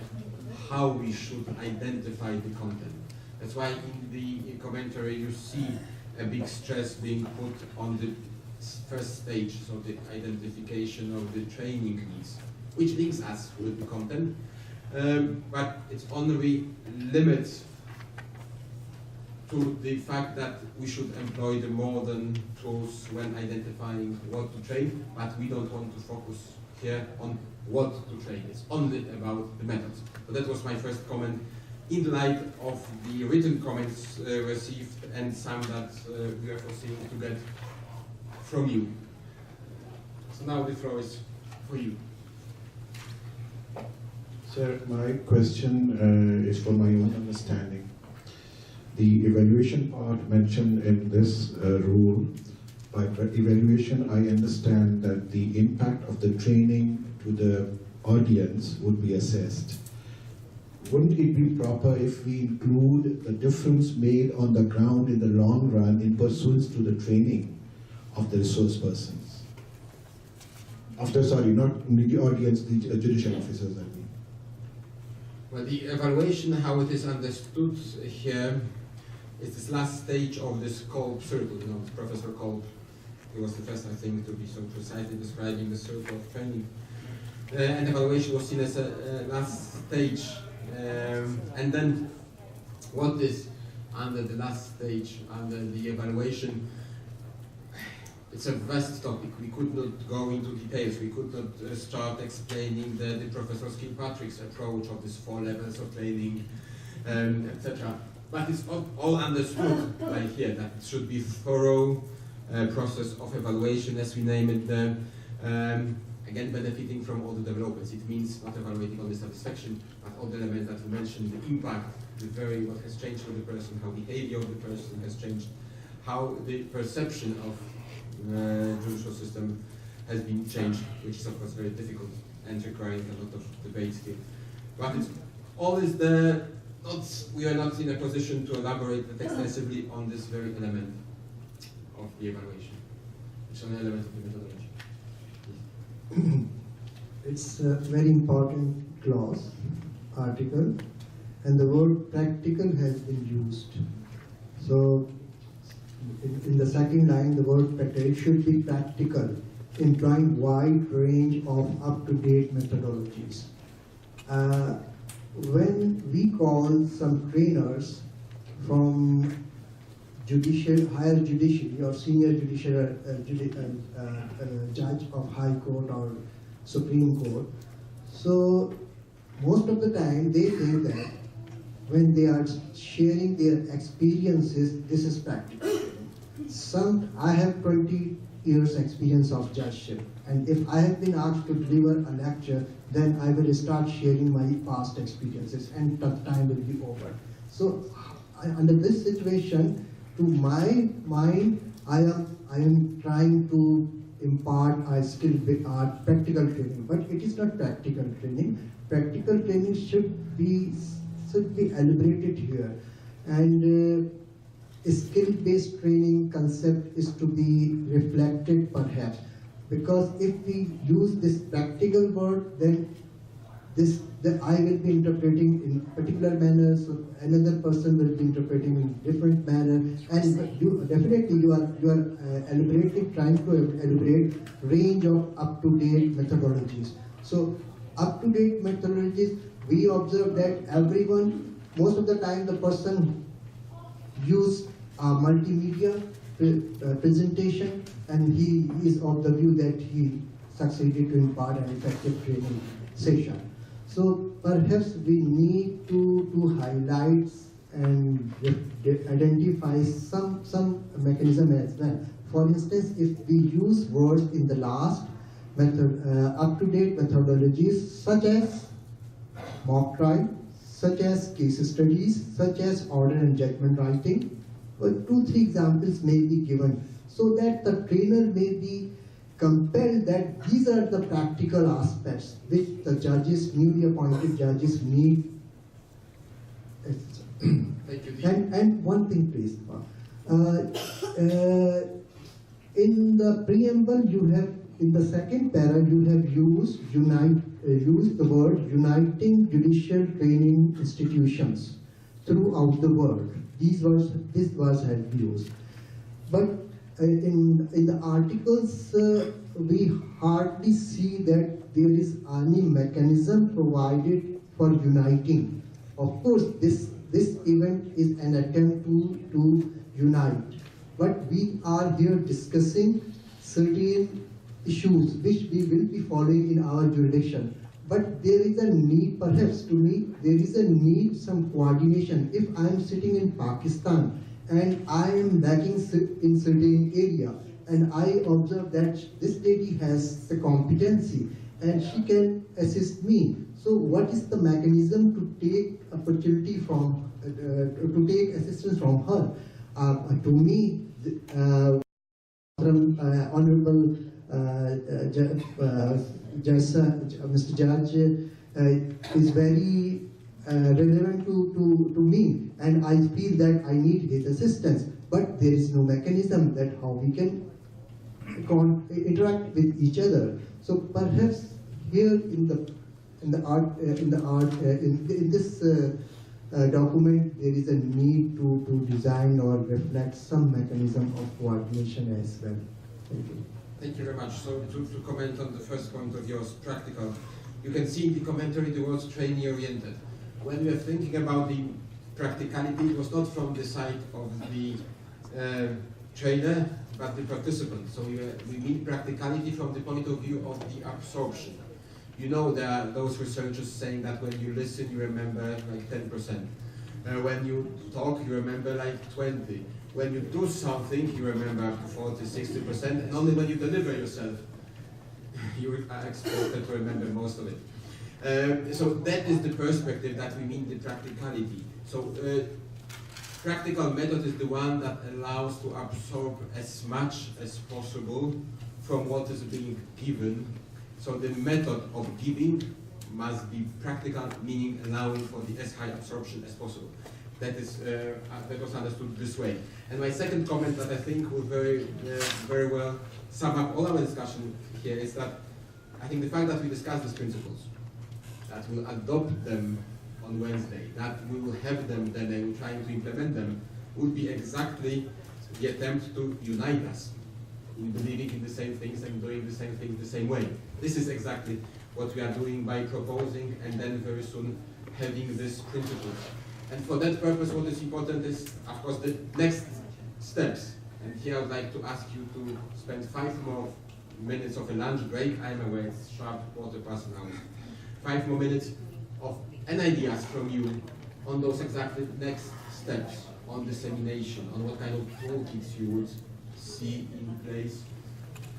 how we should identify the content. That's why in the commentary you see a big stress being put on the first stage, so the identification of the training needs, which links us with the content, but it's only limits to the fact that we should employ the modern tools when identifying what to train, but we don't want to focus here on what to train. It's only about the methods. So that was my first comment in light of the written comments received and some that we are foreseeing to get from you. So now the floor is for you. Sir, my question is for my own understanding. The evaluation part mentioned in this rule, by evaluation I understand that the impact of the training to the audience would be assessed. Wouldn't it be proper if we include the difference made on the ground in the long run in pursuance to the training of the resource persons? Not the audience, the judicial officers, I mean. Well, the evaluation, how it is understood here, is this last stage of this Kolb circle. You know, Professor Kolb, he was the first, I think, to be so precisely describing the circle of training. And evaluation was seen as a last stage. And then what is under the last stage, under the evaluation? It's a vast topic. We could not go into details. We could not start explaining the Professor Kilpatrick's approach of these 4 levels of training, etc. But it's all understood by here that it should be thorough process of evaluation, as we name it there. Again, benefiting from all the developments. It means not evaluating only satisfaction, but all the elements that you mentioned, the impact, what has changed for the person, how behavior of the person has changed, how the perception of judicial system has been changed, which is of course very difficult and requiring a lot of debate still. But it's always there. We are not in a position to elaborate extensively on this very element of the evaluation, which is an element of the methodology. It's very important clause, article, and the word practical has been used. So in the second line, the word practical, it should be practical, implying wide range of up-to-date methodologies. When we call some trainers from higher judiciary or senior judicial judge of High Court or Supreme Court, so most of the time they think that when they are sharing their experiences, this is practical. I have 20 years experience of judgeship, and if I have been asked to deliver a lecture, then I will start sharing my past experiences, and the time will be over. So under this situation, to my mind, I am trying to impart a skill with practical training, but it is not practical training. Practical training should be elaborated here, and skill-based training concept is to be reflected perhaps, because if we use this practical word, then I will be interpreting in particular manner, so another person will be interpreting in different manner, and you are trying to elaborate range of up-to-date methodologies. So up-to-date methodologies, we observe that everyone, most of the time the person use multimedia presentation, and he is of the view that he succeeded to impart an effective training session. So perhaps we need to highlight and identify some mechanism as well. For instance, if we use words in the last up-to-date methodologies such as mock trial, such as case studies, such as order and judgment writing, 2-3 examples may be given, so that the trainer may be compelled that these are the practical aspects which the judges, newly appointed judges, need. And one thing, please. In the preamble, you have, in the second para, you have used the word uniting judicial training institutions throughout the world. This words have been used. But in the articles, we hardly see that there is any mechanism provided for uniting. Of course, this event is an attempt to unite, but we are here discussing certain issues which we will be following in our jurisdiction. But there is a need, perhaps to me, there is a need some coordination. If I am sitting in Pakistan and I am lacking in certain area, and I observe that this lady has the competency and she can assist me. So what is the mechanism to take opportunity from, to take assistance from her? To me, Honorable Mr. Judge is very relevant to me, and I feel that I need his assistance. But there is no mechanism that how we can interact with each other. So perhaps here in this document, there is a need to design or reflect some mechanism of coordination as well. Thank you. Thank you very much. So to comment on the first point of yours, practical, you can see in the commentary the words trainee-oriented. When we are thinking about the practicality, it was not from the side of the trainer, but the participant. So we mean practicality from the point of view of the absorption. You know, there are those researchers saying that when you listen, you remember like 10%. When you talk, you remember like 20%. When you do something, you remember up to 40, 60%, and only when you deliver yourself, you are expected to remember most of it. So that is the perspective that we mean the practicality. So practical method is the one that allows to absorb as much as possible from what is being given. So the method of giving must be practical, meaning allowing for the as high absorption as possible. That was understood this way. And my second comment that I think will very well sum up all our discussion here is that I think the fact that we discuss these principles that will adopt them on Wednesday, that we will have them, then they will try to implement them, would be exactly the attempt to unite us in believing in the same things and doing the same things the same way. This is exactly what we are doing by proposing and then very soon having this principle. And for that purpose, what is important is, of course, the next steps. And here I would like to ask you to spend 5 more minutes of a lunch break. I'm aware it's sharp 1:15 now. 5 more minutes of ideas from you on those exactly next steps, on dissemination, on what kind of toolkits you would see in place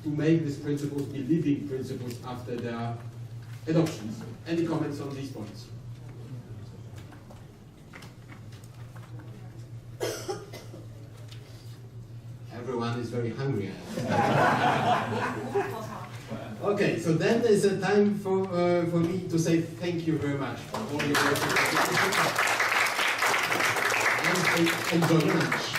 to make these principles be living principles after their adoptions. Any comments on these points? Everyone is very hungry. Okay, so then there's a time for me to say thank you very much for all your work and enjoy lunch.